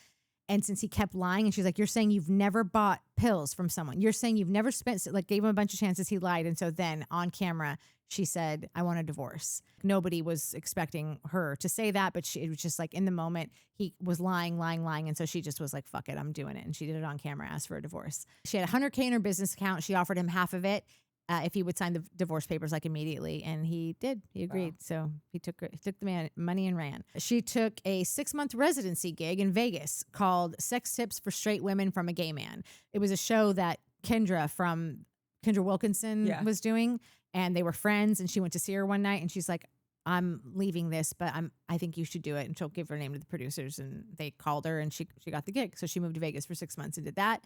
And since he kept lying, and she's like, you're saying you've never bought pills from someone. You're saying you've never spent, like gave him a bunch of chances. He lied. And so then on camera, she said, I want a divorce. Nobody was expecting her to say that, but it was just like in the moment, he was lying. And so she just was like, fuck it, I'm doing it. And she did it on camera, asked for a divorce. She had $100K in her business account. She offered him half of it if he would sign the divorce papers like immediately, and he did. He agreed. Wow. So he took the money and ran. She took a 6-month residency gig in Vegas called Sex Tips for Straight Women from a Gay Man. It was a show that Kendra Wilkinson was doing, and they were friends. And she went to see her one night, and she's like, I'm leaving this, but I think you should do it. And she'll give her name to the producers, and they called her, and she got the gig. So she moved to Vegas for 6 months and did that.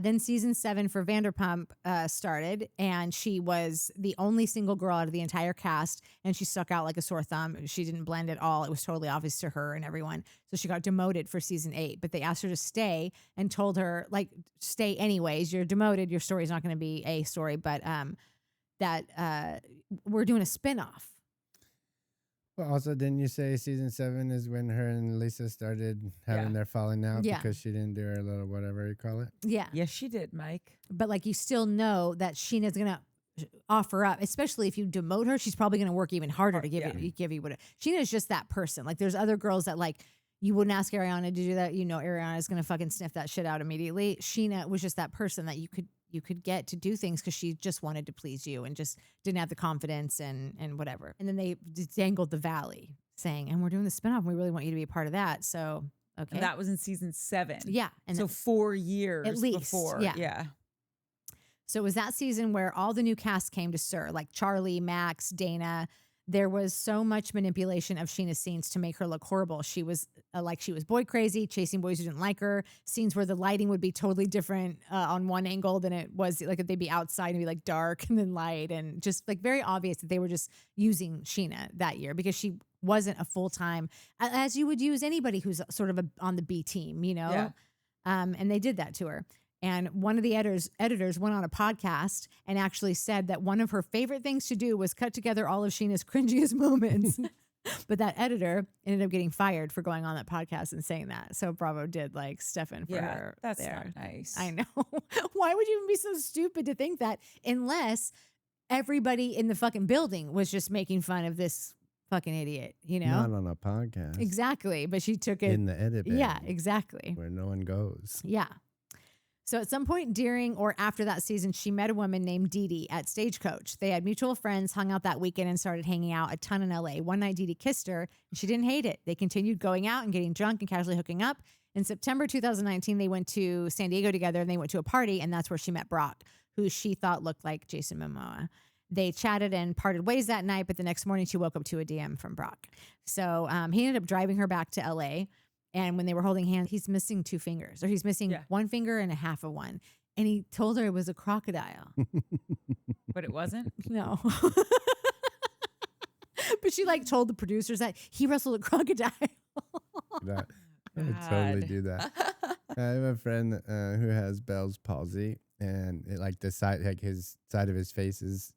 Then season 7 for Vanderpump started, and she was the only single girl out of the entire cast, and she stuck out like a sore thumb. She didn't blend at all. It was totally obvious to her and everyone. So she got demoted for season 8, but they asked her to stay and told her, like, stay anyways. You're demoted. Your story's not going to be a story, but that we're doing a spinoff. Well, also, didn't you say season 7 is when her and Lisa started having their falling out because she didn't do her little whatever you call it? Yeah. Yes, she did, Mike. But like, you still know that Scheana's going to offer up, especially if you demote her, she's probably going to work even harder to give you what Scheana's just that person. Like, there's other girls that like, you wouldn't ask Ariana to do that. You know, Ariana's going to fucking sniff that shit out immediately. Scheana was just that person that you could get to do things because she just wanted to please you and just didn't have the confidence and whatever. And then they dangled the Valley saying, and we're doing the spinoff, and we really want you to be a part of that. So, okay. And that was in season 7. Yeah. And so 4 years at least, before. Yeah. So it was that season where all the new cast came to SUR, like Charlie, Max, Dana. There was so much manipulation of Scheana's scenes to make her look horrible. She was she was boy crazy, chasing boys who didn't like her. Scenes where the lighting would be totally different on one angle than it was. Like, they'd be outside and be like dark and then light, and just like very obvious that they were just using Scheana that year because she wasn't a full-time, as you would use anybody who's sort of on the B team, you know? Yeah. And they did that to her. And one of the editors went on a podcast and actually said that one of her favorite things to do was cut together all of Scheana's cringiest moments. But that editor ended up getting fired for going on that podcast and saying that. So Bravo did like Stefan for her. That's there. not nice. I know. Why would you even be so stupid to think that, unless everybody in the fucking building was just making fun of this fucking idiot, you know? Not on a podcast. Exactly. But she took it in the edit bay. Yeah, exactly. Where no one goes. Yeah. So at some point during or after that season, she met a woman named Dee Dee at Stagecoach. They had mutual friends, hung out that weekend, and started hanging out a ton in LA. One night, Dee Dee kissed her, and she didn't hate it. They continued going out and getting drunk and casually hooking up. In September 2019, they went to San Diego together, and they went to a party, and that's where she met Brock, who she thought looked like Jason Momoa. They chatted and parted ways that night, but the next morning she woke up to a DM from Brock. So he ended up driving her back to LA. And when they were holding hands, he's missing 2 fingers, or he's missing one finger and a half of one. And he told her it was a crocodile. But it wasn't? No. But she like told the producers that he wrestled a crocodile. I would totally do that. I have a friend who has Bell's palsy, and it, like the side, like his side of his face is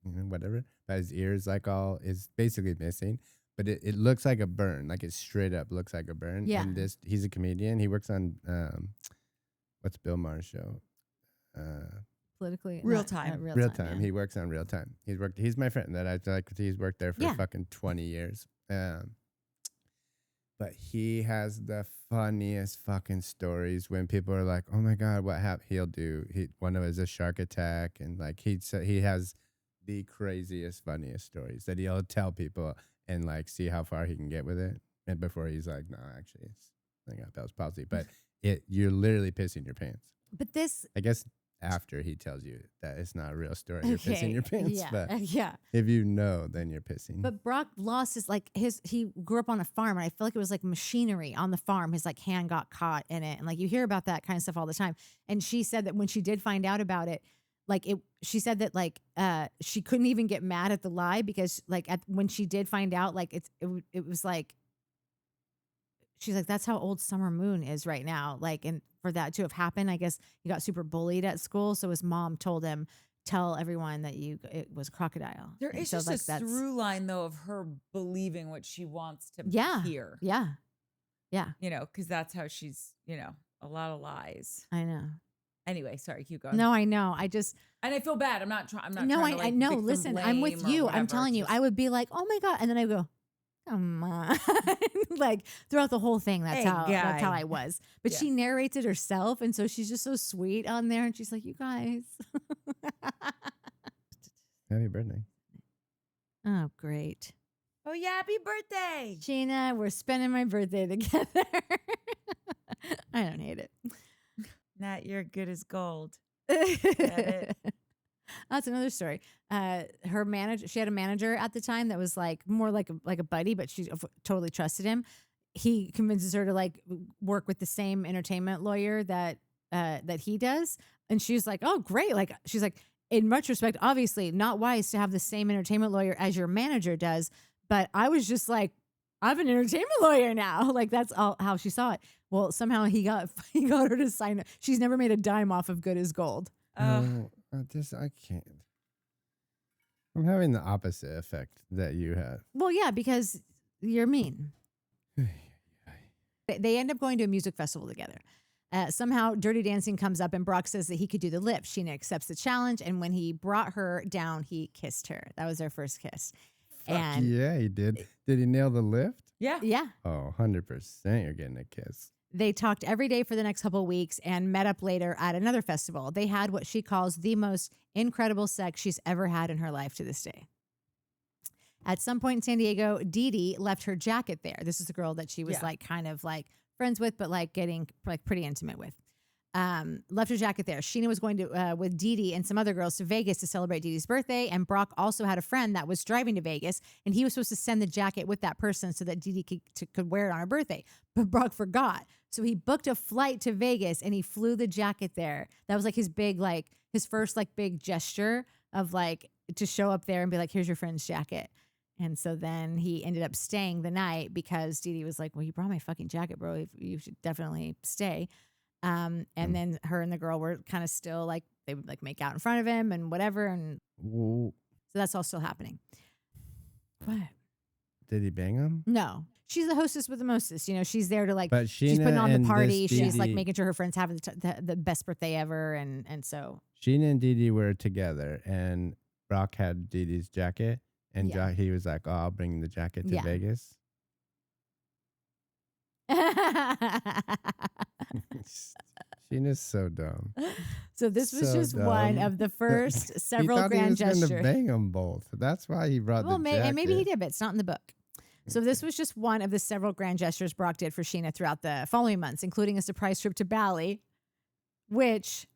whatever, but his ears is basically missing. But it looks like a burn. Like, it straight up looks like a burn. Yeah. And he's a comedian. He works on, what's Bill Maher's show? Politically. Real Time. Real Time. Yeah. He works on Real Time. He's my friend that I feel like he's worked there for fucking 20 years. But he has the funniest fucking stories when people are like, "Oh my god, what happened?" He'll do. One of his a shark attack, and like he has the craziest, funniest stories that he'll tell people and like see how far he can get with it. And before he's like, "No, actually, I got Bell's palsy," but you're literally pissing your pants. But this, I guess after he tells you that it's not a real story, you're pissing your pants. Yeah, But yeah. if you know, then you're pissing. But Brock lost he grew up on a farm, and I feel like it was like machinery on the farm. His like hand got caught in it, and like you hear about that kind of stuff all the time. And she said that when she did find out about it, she said that like she couldn't even get mad at the lie because like when she did find out, like it was like she's like, that's how old Summer Moon is right now. Like, and for that to have happened, I guess he got super bullied at school. So his mom told him, tell everyone that it was crocodile. There And is so, just a through line though of her believing what she wants to hear. Yeah. Yeah. You know, because that's how she's, you know, a lot of lies. I know. Anyway, sorry, keep going. No, I know. And I feel bad. I'm not trying. No, trying to, like, I know. victim Listen, I'm with blame or you. I'm whatever. telling you, Just- I would be like, oh my God. And then I go, come on. Like throughout the whole thing, that's how I was. But Yeah. she narrates it herself. And so she's just so sweet on there. And she's like, you guys. Happy birthday. Oh, great. Oh yeah, happy birthday. Scheana, we're spending my birthday together. I don't hate it. Nat, you're good as gold. That's another story. Her manager, she had a manager at the time that was like more like a buddy, but she totally trusted him. He convinces her to like work with the same entertainment lawyer that he does, and she's like, "Oh, great!" Like she's like, in retrospect, obviously not wise to have the same entertainment lawyer as your manager does, but I was just like, I have an entertainment lawyer now. Like that's all how she saw it. Well, somehow he got her to sign it. She's never made a dime off of Good as Gold. I can't. I'm having the opposite effect that you had. Well, yeah, because you're mean. They end up going to a music festival together. Somehow Dirty Dancing comes up and Brock says that he could do the lip. Sheena accepts the challenge. And when he brought her down, he kissed her. That was their first kiss. Fuck yeah, he did. Did he nail the lift? Yeah. Yeah. Oh, 100% you're getting a kiss. They talked every day for the next couple of weeks and met up later at another festival. They had what she calls the most incredible sex she's ever had in her life to this day. At some point in San Diego, Dee Dee left her jacket there. This is the girl that she was like kind of like friends with, but like getting like pretty intimate with. Left her jacket there. Scheana was going to with Dee Dee and some other girls to Vegas to celebrate Dee Dee's birthday, and Brock also had a friend that was driving to Vegas, and he was supposed to send the jacket with that person so that Dee Dee could wear it on her birthday. But Brock forgot, so he booked a flight to Vegas and he flew the jacket there. That was like his big his first like big gesture of like to show up there and be like, "Here's your friend's jacket." And so then he ended up staying the night because Dee Dee was like, "Well, you brought my fucking jacket, bro. You should definitely stay." And then her and the girl were kind of still like, they would like make out in front of him and whatever. And so that's all still happening. What? Did he bang him? No. She's the hostess with the mostest. You know, she's there to like, But she's putting on the party. Dee She's like Dee- making sure her friends have the best birthday ever. And so. Sheena and Dee Dee were together, and Brock had Dee Dee's jacket, and he was like, "Oh, I'll bring the jacket to Vegas." Sheena's so dumb. So this was So just one dumb. of the first several he thought grand he was gestures. going to bang them both. That's why he brought the jacket. And maybe he did, but it's not in the book. So this was just one of the several grand gestures Brock did for Scheana throughout the following months, including a surprise trip to Bali, which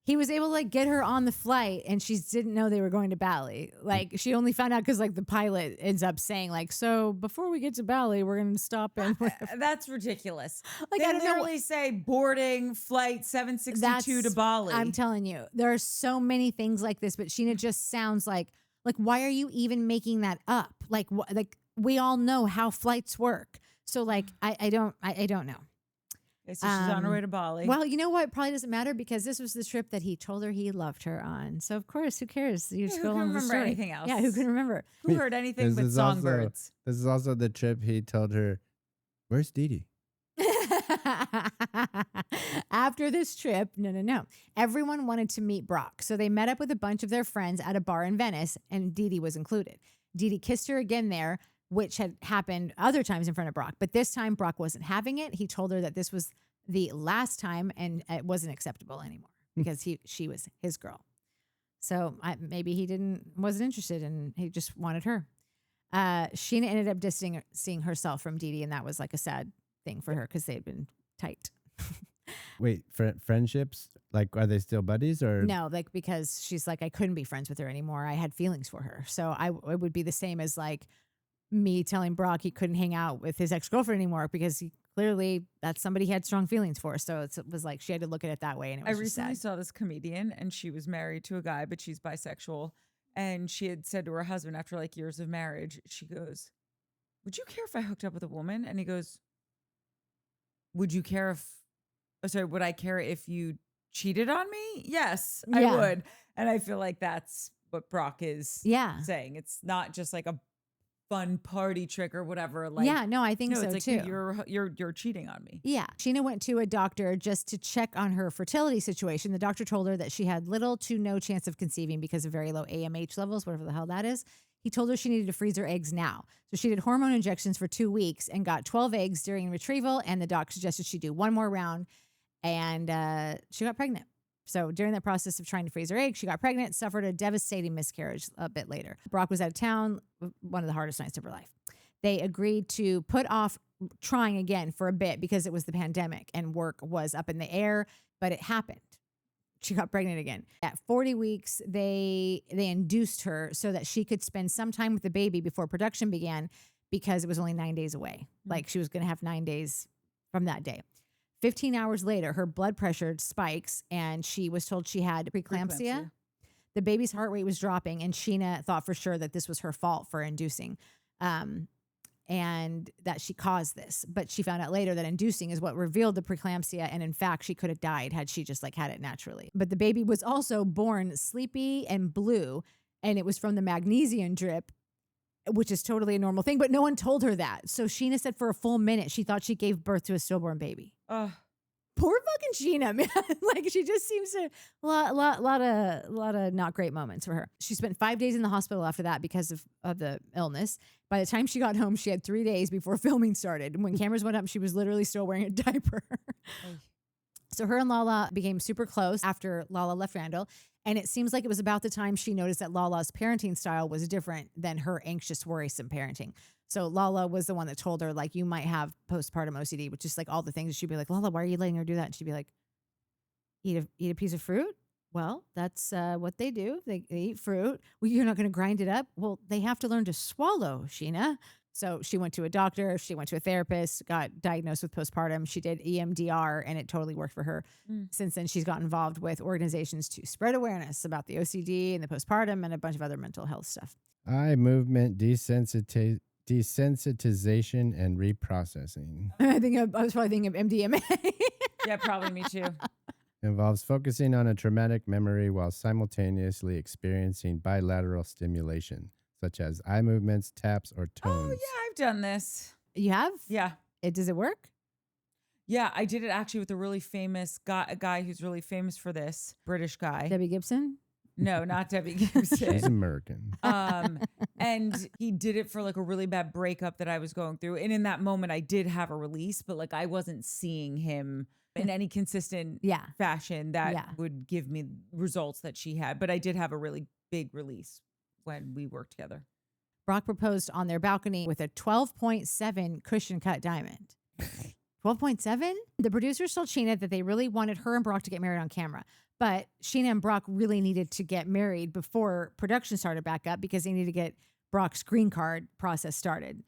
he was able to like get her on the flight, and she didn't know they were going to Bali. Like she only found out because like the pilot ends up saying like, "So before we get to Bali, we're going to stop and." That's ridiculous. Like They I don't know. literally say boarding flight 762 to Bali. I'm telling you, there are so many things like this, but Scheana just sounds like why are you even making that up? Like we all know how flights work. So like I don't know. Okay, so she's on her way to Bali. Well, you know what? It probably doesn't matter because this was the trip that he told her he loved her on. So of course, who cares? You just who go can on the remember story. anything else? Yeah, who can remember? Who heard anything This but is also- songbirds? This is also the trip he told her, "Where's Dee Dee?" After this trip, no. Everyone wanted to meet Brock. So they met up with a bunch of their friends at a bar in Venice, and Dee Dee was included. Dee Dee kissed her again there. which had happened other times in front of Brock. But this time, Brock wasn't having it. He told her that this was the last time and it wasn't acceptable anymore because she was his girl. So maybe he wasn't interested and he just wanted her. Scheana ended up distancing herself from Dee Dee, and that was like a sad thing for her because they had been tight. Wait, friendships? Like, are they still buddies or? No, like because she's like, I couldn't be friends with her anymore. I had feelings for her. So it would be the same as like me telling Brock he couldn't hang out with his ex-girlfriend anymore because clearly that's somebody he had strong feelings for. So it was like she had to look at it that way. And it was I recently sad. saw this comedian and she was married to a guy, but she's bisexual. And she had said to her husband after like years of marriage, she goes, would you care if I hooked up with a woman? And he goes, would I care if you cheated on me? Yes, I Yeah. would. And I feel like that's what Brock is Yeah. saying. It's not just like a fun party trick or whatever. Like, Yeah, no, I think no, so it's like, too. dude, you're cheating on me. Yeah. Scheana went to a doctor just to check on her fertility situation. The doctor told her that she had little to no chance of conceiving because of very low AMH levels, whatever the hell that is. He told her she needed to freeze her eggs now. So she did hormone injections for 2 weeks and got 12 eggs during retrieval. And the doc suggested she do one more round. And she got pregnant. So during that process of trying to freeze her egg, she got pregnant, suffered a devastating miscarriage a bit later. Brock was out of town, one of the hardest nights of her life. They agreed to put off trying again for a bit because it was the pandemic and work was up in the air, but it happened. She got pregnant again. At 40 weeks, they induced her so that she could spend some time with the baby before production began because it was only 9 days away. Like she was going to have 9 days from that day. 15 hours later, her blood pressure spikes and she was told she had preeclampsia. The baby's heart rate was dropping and Scheana thought for sure that this was her fault for inducing and that she caused this. But she found out later that inducing is what revealed the preeclampsia. And in fact, she could have died had she just like had it naturally. But the baby was also born sleepy and blue and it was from the magnesium drip, which is totally a normal thing, but no one told her that. So Scheana said for a full minute, she thought she gave birth to a stillborn baby. Poor fucking Scheana, man. Like she just seems to lot of not great moments for her. She spent 5 days in the hospital after that because of the illness. By the time she got home, she had 3 days before filming started. And when cameras went up, she was literally still wearing a diaper. So her and Lala became super close after Lala left Randall. And it seems like it was about the time she noticed that Lala's parenting style was different than her anxious, worrisome parenting. So Lala was the one that told her, like, you might have postpartum OCD, which is like all the things. She'd be like, Lala, why are you letting her do that? And she'd be like, eat a piece of fruit? Well, that's what they do. They eat fruit. Well, you're not going to grind it up? Well, they have to learn to swallow, Scheana. So she went to a doctor. She went to a therapist, got diagnosed with postpartum. She did EMDR, and it totally worked for her. Since then, she's got involved with organizations to spread awareness about the OCD and the postpartum and a bunch of other mental health stuff. Eye movement desensitization and reprocessing. I was probably thinking of MDMA. Yeah, probably me too. Involves focusing on a traumatic memory while simultaneously experiencing bilateral stimulation, such as eye movements, taps, or tones. Oh, yeah, I've done this. You have? Yeah. Does it work? Yeah, I did it actually with a really famous guy, a guy who's really famous for this, British guy. Debbie Gibson? No, not Debbie Gibson. She's American. And he did it for like a really bad breakup that I was going through. And in that moment, I did have a release, but like I wasn't seeing him in any consistent fashion that would give me results that she had. But I did have a really big release when we worked together. Brock proposed on their balcony with a 12.7 cushion cut diamond. 12.7? The producers told Scheana that they really wanted her and Brock to get married on camera. But Scheana and Brock really needed to get married before production started back up because they needed to get Brock's green card process started.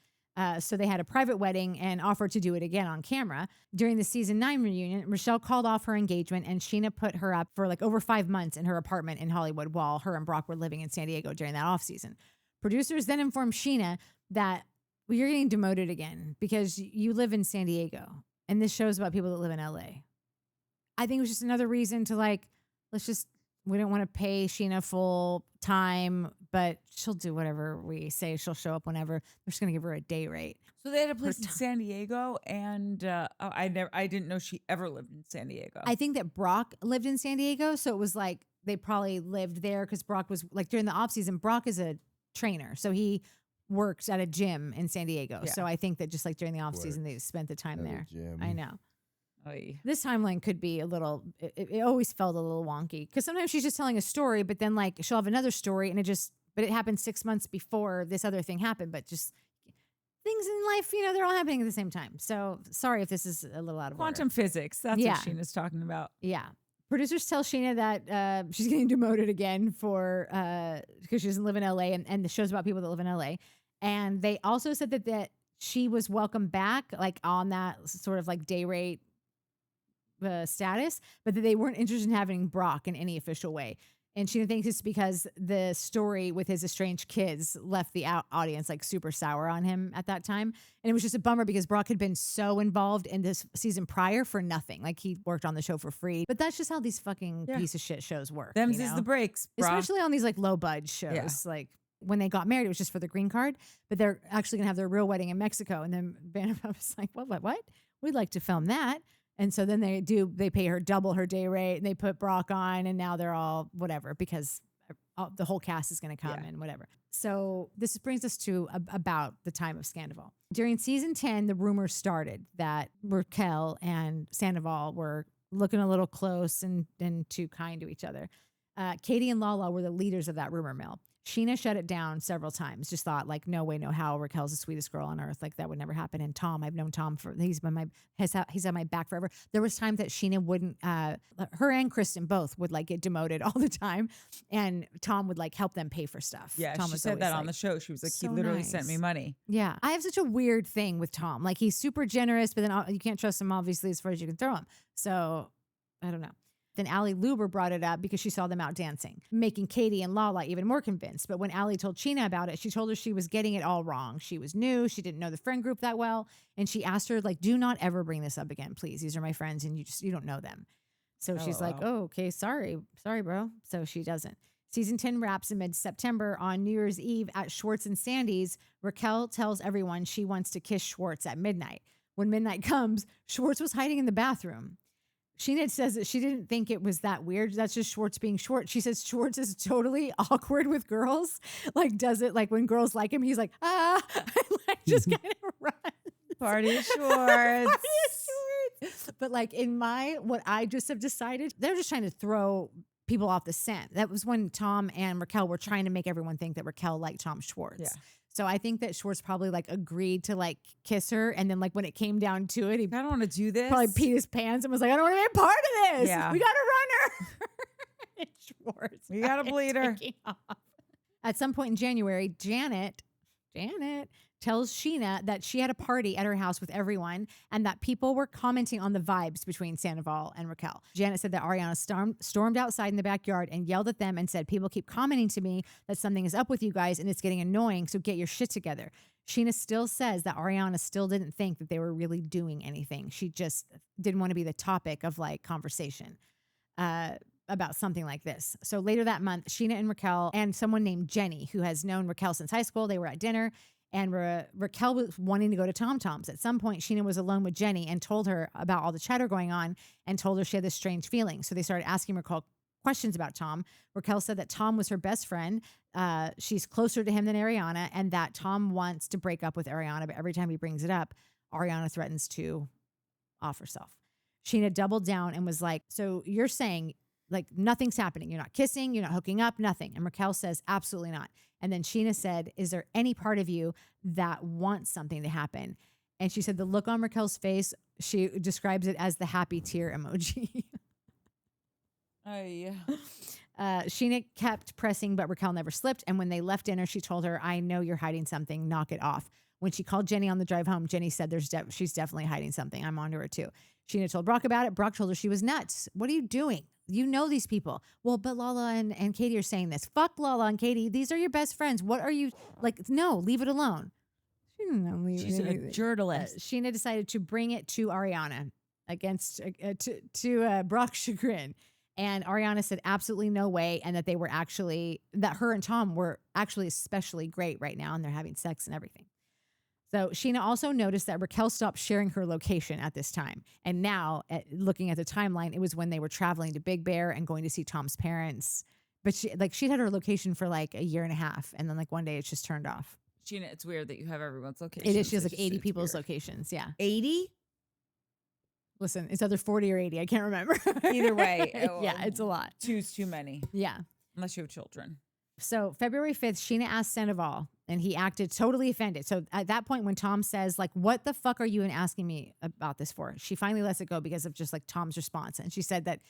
So they had a private wedding and offered to do it again on camera. During the season 9 reunion, Rochelle called off her engagement and Scheana put her up for like over 5 months in her apartment in Hollywood while her and Brock were living in San Diego during that off season. Producers then informed Scheana that you're getting demoted again because you live in San Diego. And this show's about people that live in LA. I think it was just another reason to like, we don't want to pay Scheana full time, but she'll do whatever we say. She'll show up whenever. They're just going to give her a day rate. So they had a place in San Diego, and I didn't know she ever lived in San Diego. I think that Brock lived in San Diego, so it was like they probably lived there because Brock was like during the off season. Brock is a trainer, so he worked at a gym in San Diego. Yeah. So I think that just like during the off season, they spent the time At a there. gym. I know. Oy. This timeline could be a little, it always felt a little wonky because sometimes she's just telling a story, but then like she'll have another story and but it happened 6 months before this other thing happened, but just things in life, they're all happening at the same time. So sorry if this is a little out of Quantum order. physics. That's Yeah. what Scheana's talking about. Yeah. Producers tell Scheana that she's getting demoted again because she doesn't live in LA and the show's about people that live in LA. And they also said that she was welcome back like on that sort of like day rate status, but that they weren't interested in having Brock in any official way. And Scheana thinks it's because the story with his estranged kids left the audience like super sour on him at that time. And it was just a bummer because Brock had been so involved in this season prior for nothing. Like he worked on the show for free. But that's just how these fucking piece of shit shows work. Them's is the breaks, bro. Especially on these like low budge shows. Yeah. Like when they got married, it was just for the green card, but they're actually gonna have their real wedding in Mexico. And then Vanderpump was like, what? We'd like to film that. And so then they pay her double her day rate and they put Brock on and now they're all whatever because the whole cast is going to come and whatever. So this brings us to about the time of Scandoval. During season 10, the rumors started that Raquel and Sandoval were looking a little close and too kind to each other. Katie and Lala were the leaders of that rumor mill. Scheana shut it down several times. Just thought like, no way, no how. Raquel's the sweetest girl on earth. Like that would never happen. And Tom, I've known Tom he's had my back forever. There was times that Scheana wouldn't. Her and Kristen both would like get demoted all the time, and Tom would like help them pay for stuff. Yeah, Tom she was said always that like, on the show. She was like, so he literally nice. sent me money. Yeah, I have such a weird thing with Tom. Like he's super generous, but then you can't trust him obviously as far as you can throw him. So I don't know. Then Allie Luber brought it up because she saw them out dancing, making Katie and Lala even more convinced. But when Allie told Scheana about it, she told her she was getting it all wrong. She was new. She didn't know the friend group that well. And she asked her, like, do not ever bring this up again, please. These are my friends and you don't know them. So she's like, oh, okay, sorry, bro. So she doesn't. Season 10 wraps in mid-September on New Year's Eve at Schwartz and Sandy's. Raquel tells everyone she wants to kiss Schwartz at midnight. When midnight comes, Schwartz was hiding in the bathroom. Scheana says that she didn't think it was that weird. That's just Schwartz being Schwartz. She says Schwartz is totally awkward with girls. Like does it like when girls like him, he's like, and like just kind of runs. Party Schwartz. Party Schwartz. But like what I just have decided, they're just trying to throw people off the scent. That was when Tom and Raquel were trying to make everyone think that Raquel liked Tom Schwartz. Yeah. So I think that Schwartz probably like agreed to like kiss her. And then like when it came down to it, he I don't want to do this. probably peed his pants and was like, I don't want to be a part of this. Yeah. We got to run her. And Schwartz. We gotta bleed her. taking off. At some point in January, Janet tells Scheana that she had a party at her house with everyone and that people were commenting on the vibes between Sandoval and Raquel. Janet said that Ariana stormed outside in the backyard and yelled at them and said, people keep commenting to me that something is up with you guys and it's getting annoying, so get your shit together. Scheana still says that Ariana still didn't think that they were really doing anything. She just didn't want to be the topic of like conversation about something like this. So later that month, Scheana and Raquel and someone named Jenny, who has known Raquel since high school, they were at dinner. And Raquel was wanting to go to Tom Tom's. At some point, Scheana was alone with Jenny and told her about all the chatter going on and told her she had this strange feeling. So they started asking Raquel questions about Tom. Raquel said that Tom was her best friend. She's closer to him than Ariana, and that Tom wants to break up with Ariana, but every time he brings it up, Ariana threatens to off herself. Scheana doubled down and was like, so you're saying like nothing's happening. You're not kissing, you're not hooking up, nothing. And Raquel says, absolutely not. And then Scheana said, is there any part of you that wants something to happen? And she said the look on Raquel's face, she describes it as the happy tear emoji. Oh, yeah. Scheana kept pressing, but Raquel never slipped. And when they left dinner, she told her, I know you're hiding something. Knock it off. When she called Jenny on the drive home, Jenny said she's definitely hiding something. I'm onto her too. Scheana told Brock about it. Brock told her she was nuts. What are you doing? You know these people. Well, but Lala and Katie are saying this. Fuck Lala and Katie. These are your best friends. What are you like? No, leave it alone. She didn't know leave She's it. a journalist. Sheena decided to bring it to Ariana against to Brock's chagrin. And Ariana said absolutely no way, and that that her and Tom were actually especially great right now, and they're having sex and everything. So Scheana also noticed that Raquel stopped sharing her location at this time. And now, looking at the timeline, it was when they were traveling to Big Bear and going to see Tom's parents. But she'd had her location for like a year and a half, and then like one day it's just turned off. Scheana, it's weird that you have everyone's location. It is. She has like 80 people's locations. Yeah. 80? Listen, it's either 40 or 80. I can't remember. Either way. Yeah, it's a lot. Two's too many. Yeah. Unless you have children. So February 5th, Scheana asked Scandoval, and he acted totally offended. So at that point, when Tom says, like, what the fuck are you even asking me about this for? She finally lets it go because of just like Tom's response. And she said that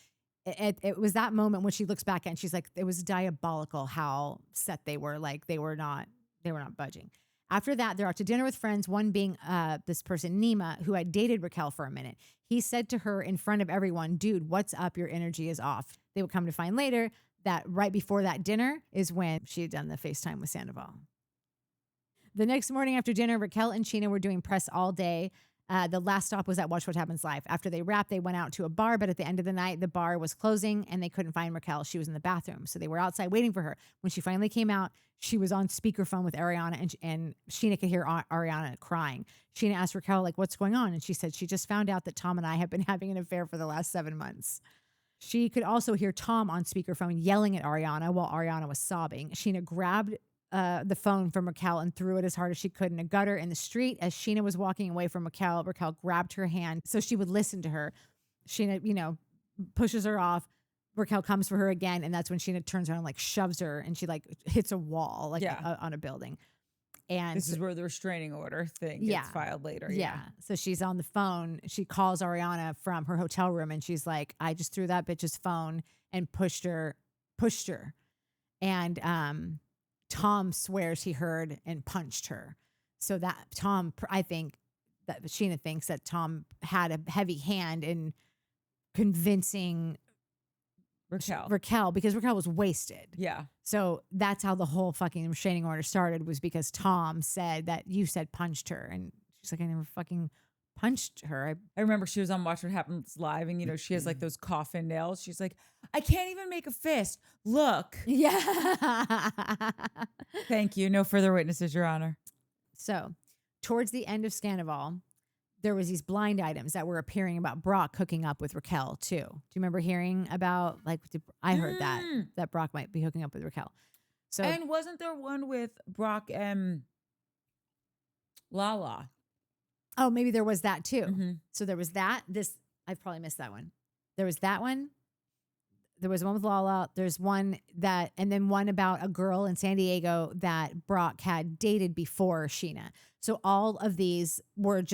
it was that moment when she looks back and she's like, it was diabolical how set they were. Like they were not budging. After that, they're out to dinner with friends, one being this person, Nima, who had dated Raquel for a minute. He said to her in front of everyone, dude, what's up? Your energy is off. They would come to find later that right before that dinner is when she had done the FaceTime with Scandoval. The next morning after dinner, Raquel and Scheana were doing press all day. The last stop was at Watch What Happens Live. After they wrapped, they went out to a bar, but at the end of the night, the bar was closing and they couldn't find Raquel. She was in the bathroom. So they were outside waiting for her. When she finally came out, she was on speakerphone with Ariana and Scheana could hear Ariana crying. Scheana asked Raquel, like, what's going on? And she said, she just found out that Tom and I have been having an affair for the last 7 months. She could also hear Tom on speakerphone yelling at Ariana while Ariana was sobbing. Scheana grabbed the phone from Raquel and threw it as hard as she could in a gutter in the street. As Scheana was walking away from Raquel grabbed her hand so she would listen to her. Scheana, pushes her off. Raquel comes for her again, and that's when Scheana turns around and like shoves her, and she like hits a wall on a building. And this is where the restraining order thing gets filed later. Yeah. So she's on the phone. She calls Ariana from her hotel room, and she's like, I just threw that bitch's phone and pushed her. And Tom swears he heard and punched her. So that I think that Scheana thinks that Tom had a heavy hand in convincing Raquel because Raquel was wasted. Yeah. So that's how the whole fucking restraining order started, was because Tom said that you said punched her. And she's like, I never fucking punched her. I remember she was on Watch What Happens Live, and she has like those coffin nails. She's like, I can't even make a fist. Look. Yeah. Thank you. No further witnesses, Your Honor. So towards the end of Scandoval, there was these blind items that were appearing about Brock hooking up with Raquel too. Do you remember hearing about I heard that Brock might be hooking up with Raquel. So and wasn't there one with Brock and Lala? Oh, maybe there was that too. Mm-hmm. So there was that. I've probably missed that one. There was that one. There was one with Lala. There's one and then one about a girl in San Diego that Brock had dated before Scheana. So all of these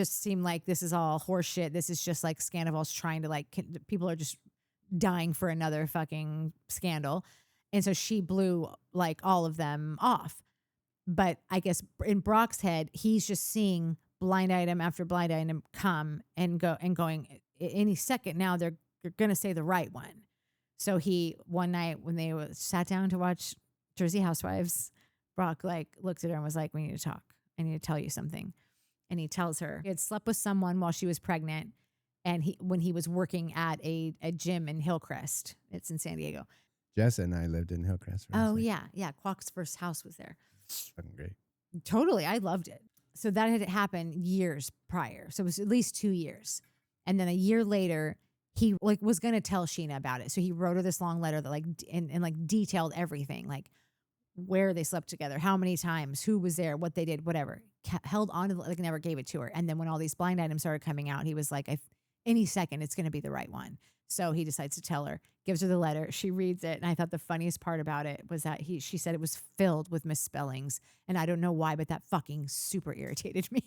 seem like this is all horseshit. This is just like Scandoval's trying to people are just dying for another fucking scandal. And so she blew like all of them off. But I guess in Brock's head, he's just seeing blind item after blind item come and go and going any second now they're going to say the right one. So one night when they sat down to watch Jersey Housewives, Brock looked at her and was like, we need to talk. I need to tell you something. And he tells her he had slept with someone while she was pregnant. And when he was working at a gym in Hillcrest, it's in San Diego. Jess and I lived in Hillcrest. Oh yeah. Yeah. Quack's first house was there. Fucking great. Totally. I loved it. So that had happened years prior. So it was at least 2 years. And then a year later, he was going to tell Scheana about it. So he wrote her this long letter that and detailed everything, like where they slept together, how many times, who was there, what they did, whatever. Held on to never gave it to her. And then when all these blind items started coming out, he was like, any second it's going to be the right one. So he decides to tell her, gives her the letter. She reads it. And I thought the funniest part about it was that she said it was filled with misspellings. And I don't know why, but that fucking super irritated me.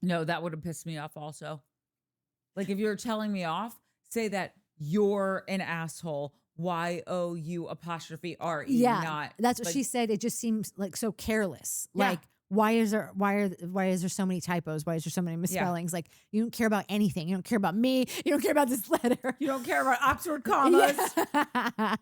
No, that would have pissed me off also. Like if you're telling me off, say that you're an asshole. YOU''RE. Yeah, not. that's what she said. It just seems like so careless. Yeah. Like why is there so many typos? Why is there so many misspellings? Yeah. Like you don't care about anything. You don't care about me. You don't care about this letter. You don't care about Oxford commas. Yeah.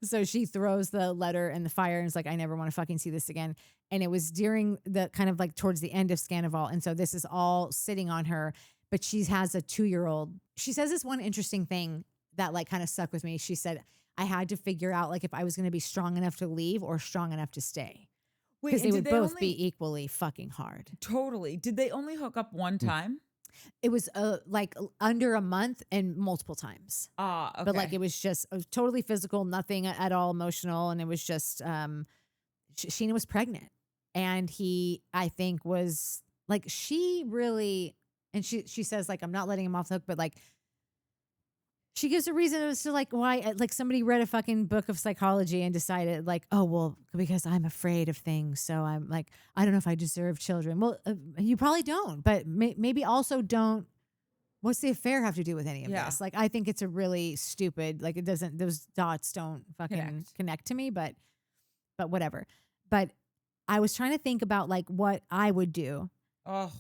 So she throws the letter in the fire and is like, I never want to fucking see this again. And it was during the kind of like towards the end of Scandoval. And so this is all sitting on her, but she has a 2-year-old. She says this one interesting thing that like kind of stuck with me. She said, I had to figure out like if I was going to be strong enough to leave or strong enough to stay. Because they would both be equally fucking hard. Totally. Did they only hook up one time? It was like under a month and multiple times. Okay. But like it was totally physical, nothing at all emotional. And it was just, Scheana was pregnant. And he, I think, was like, she really, and she says, like, I'm not letting him off the hook, but like, she gives a reason as to like why, like somebody read a fucking book of psychology and decided like, oh, well, because I'm afraid of things. So I'm like, I don't know if I deserve children. Well, you probably don't, but maybe also don't. What's the affair have to do with any of this? Like, I think it's a really stupid, like it doesn't, those dots don't fucking connect to me, but whatever. But I was trying to think about like what I would do. Oh,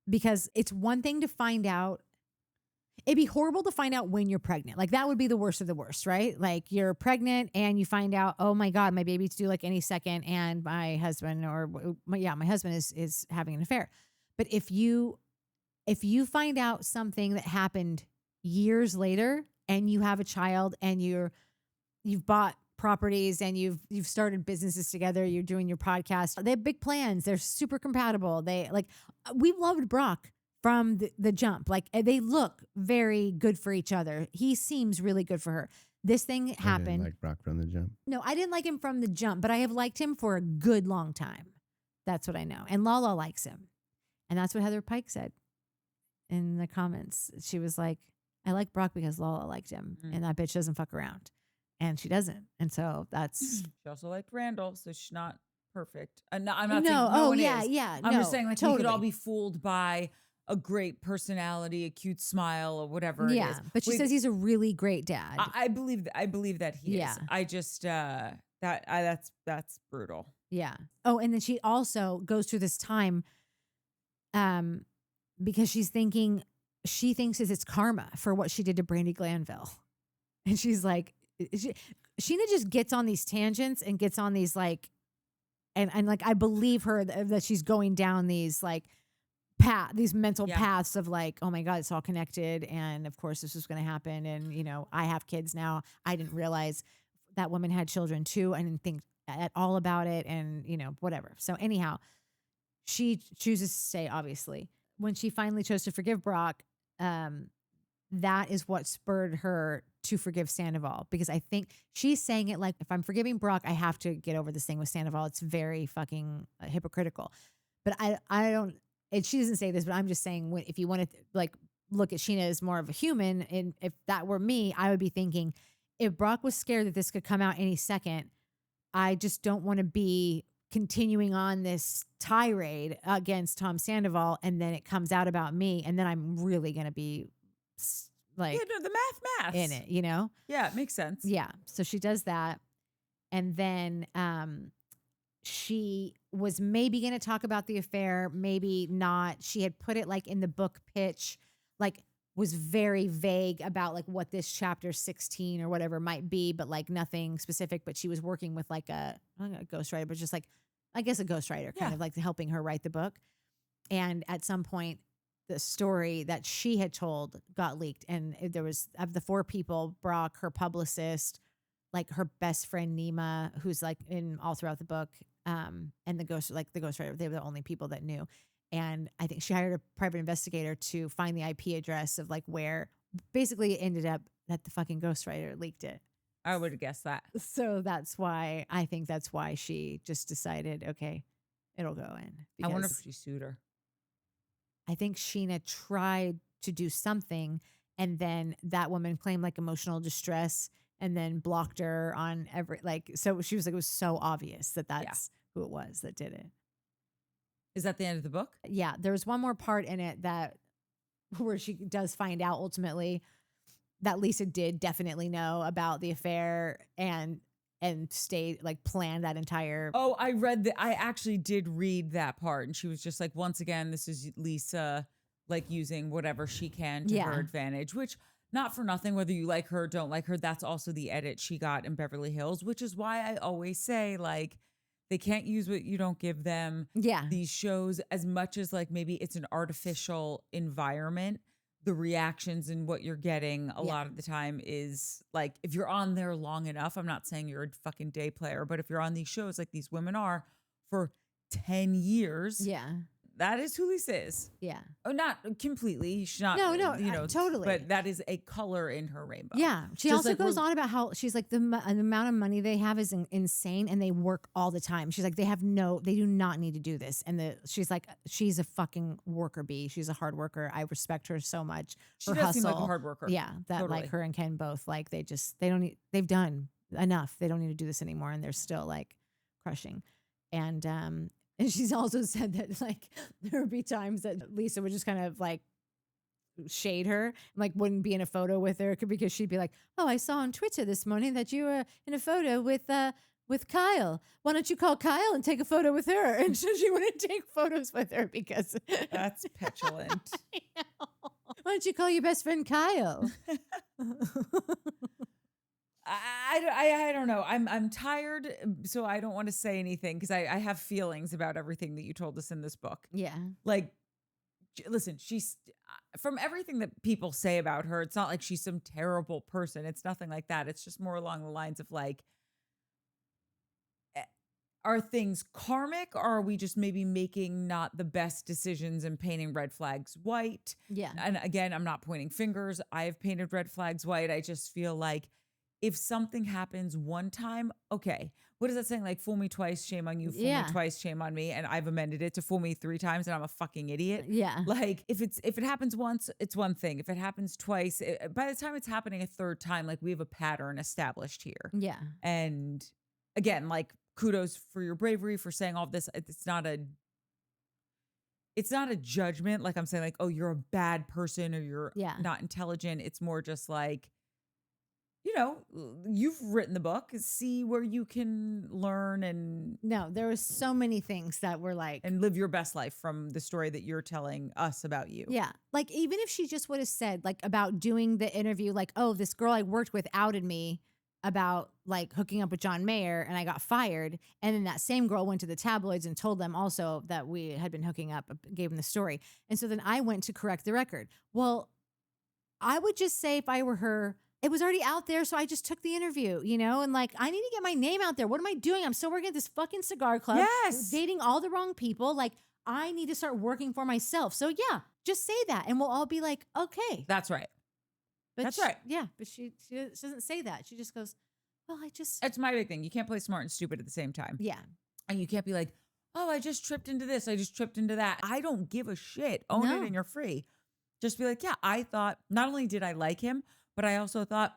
because it's one thing to find out. It'd be horrible to find out when you're pregnant. Like that would be the worst of the worst, right? Like you're pregnant and you find out, oh my God, my baby's due like any second, and my husband my husband is having an affair. But if you find out something that happened years later and you have a child and you've bought properties and you've started businesses together, you're doing your podcast, they have big plans, they're super compatible. They like, we loved Brock from the jump. Like they look very good for each other. He seems really good for her. This thing happened. I didn't like Brock from the jump. No, I didn't like him from the jump, but I have liked him for a good long time. That's what I know. And Lala likes him. And that's what Heather Pike said in the comments. She was like, I like Brock because Lala liked him. And that bitch doesn't fuck around. And she doesn't. And so that's. She also liked Randall, so she's not perfect. I'm not saying no one is. Yeah. I'm just saying like totally. we could all be fooled by a great personality, a cute smile, or whatever it is. But she says he's a really great dad. I believe that he is. I just that's brutal. Yeah. Oh, and then she also goes through this time because she thinks it's karma for what she did to Brandi Glanville. And she's like, Scheana just gets on these tangents and gets on these like, and like, I believe her that she's going down these like these mental paths of like, oh my God, it's all connected. And of course this was going to happen. And, you know, I have kids now. I didn't realize that woman had children too. I didn't think at all about it. And, you know, whatever. So anyhow, she chooses to stay, obviously. When she finally chose to forgive Brock, that is what spurred her to forgive Scandoval, because I think she's saying it like, if I'm forgiving Brock, I have to get over this thing with Scandoval. It's very fucking hypocritical. But I don't, and she doesn't say this, but I'm just saying, if you want to like look at Scheana as more of a human, and if that were me, I would be thinking, if Brock was scared that this could come out any second, I just don't want to be continuing on this tirade against Tom Scandoval, and then it comes out about me, and then I'm really going to be like, the math in it, you know? Yeah, it makes sense. Yeah. So she does that. And then she was maybe going to talk about the affair, maybe not. She had put it like in the book pitch, like was very vague about like what this chapter 16 or whatever might be, but like nothing specific. But she was working with like a ghostwriter, but just like, I guess a ghostwriter kind of like helping her write the book. And at some point, the story that she had told got leaked. And there was, of the 4 people, Brock, her publicist, like her best friend Nima, who's like in all throughout the book, and the ghostwriter, they were the only people that knew. And I think she hired a private investigator to find the IP address of like where, basically it ended up that the fucking ghostwriter leaked it. I would have guessed that. So that's why she just decided, okay, it'll go in. I wonder if she sued her. I think Scheana tried to do something, and then that woman claimed like emotional distress and then blocked her on so she was like, it was so obvious that's who it was that did it. Is that the end of the book? Yeah. There's one more part in it where she does find out ultimately that Lisa did definitely know about the affair and stayed, like, planned that entire. Oh, I actually did read that part, and she was just like, once again, this is Lisa, like, using whatever she can to her advantage, which, not for nothing, whether you like her or don't like her, that's also the edit she got in Beverly Hills, which is why I always say, like, they can't use what you don't give them. Yeah. These shows, as much as like maybe it's an artificial environment, the reactions and what you're getting a lot of the time is like, if you're on there long enough, I'm not saying you're a fucking day player, but if you're on these shows like these women are for 10 years, that is who Lisa is. Yeah. Oh, not completely. She's not. No, totally. But that is a color in her rainbow. Yeah. She Just also like goes on about how she's like the amount of money they have is insane, and they work all the time. She's like, they do not need to do this. And she's like, she's a fucking worker bee. She's a hard worker. I respect her so much. She her does hustle. seem like a hard worker. Yeah. That Totally. like her and Ken both, like they've done enough. They don't need to do this anymore. And they're still like crushing. And she's also said that like there would be times that Lisa would just kind of like shade her, like wouldn't be in a photo with her because she'd be like, "Oh, I saw on Twitter this morning that you were in a photo with Kyle. Why don't you call Kyle and take a photo with her?" And so she wouldn't take photos with her because That's petulant. I know. Why don't you call your best friend Kyle? I don't know. I'm tired, so I don't want to say anything because I have feelings about everything that you told us in this book. Yeah. Like, listen, she's from everything that people say about her, it's not like she's some terrible person. It's nothing like that. It's just more along the lines of like, are things karmic, or are we just maybe making not the best decisions and painting red flags white? Yeah. And again, I'm not pointing fingers. I have painted red flags white. I just feel like if something happens one time, okay, what is that saying? Like, fool me twice, shame on you. Fool me twice, shame on me. And I've amended it to fool me 3 times and I'm a fucking idiot. Yeah. Like, if it happens once, it's one thing. If it happens twice, by the time it's happening a 3rd time, like we have a pattern established here. Yeah. And again, like, kudos for your bravery for saying all of this. It's not a judgment. Like I'm saying like, oh, you're a bad person or you're not intelligent. It's more just like, you've written the book, see where you can learn and no, there were so many things that were like, and live your best life from the story that you're telling us about you. Yeah. Like even if she just would have said like about doing the interview, like, oh, this girl I worked with outed me about like hooking up with John Mayer and I got fired. And then that same girl went to the tabloids and told them also that we had been hooking up, gave them the story. And so then I went to correct the record. Well, I would just say if I were her, it was already out there. So I just took the interview, and like, I need to get my name out there. What am I doing? I'm still working at this fucking cigar club. Yes. Dating all the wrong people. Like I need to start working for myself. So yeah, just say that. And we'll all be like, okay. That's right. But That's right. Yeah. But she doesn't say that. She just goes, well, It's my big thing. You can't play smart and stupid at the same time. Yeah. And you can't be like, oh, I just tripped into this. I just tripped into that. I don't give a shit. Own it and you're free. Just be like, yeah, I thought not only did I like him, but I also thought,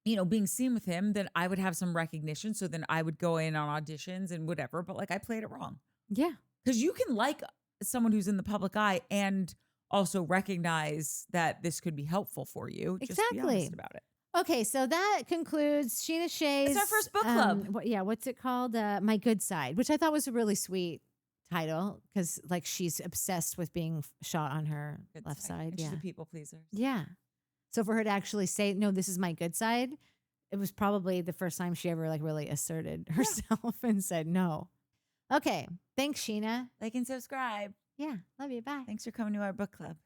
being seen with him, then I would have some recognition. So then I would go in on auditions and whatever. But like I played it wrong. Yeah. Because you can like someone who's in the public eye and also recognize that this could be helpful for you. Exactly. Just be honest about it. Okay, so that concludes Scheana Shay's. It's our first book club. What's it called? My Good Side, which I thought was a really sweet title because like she's obsessed with being shot on her left side. And she's a people pleaser. Yeah. So for her to actually say, no, this is my good side, it was probably the first time she ever like really asserted herself and said no. Okay. Thanks, Scheana. Like and subscribe. Yeah. Love you. Bye. Thanks for coming to our book club.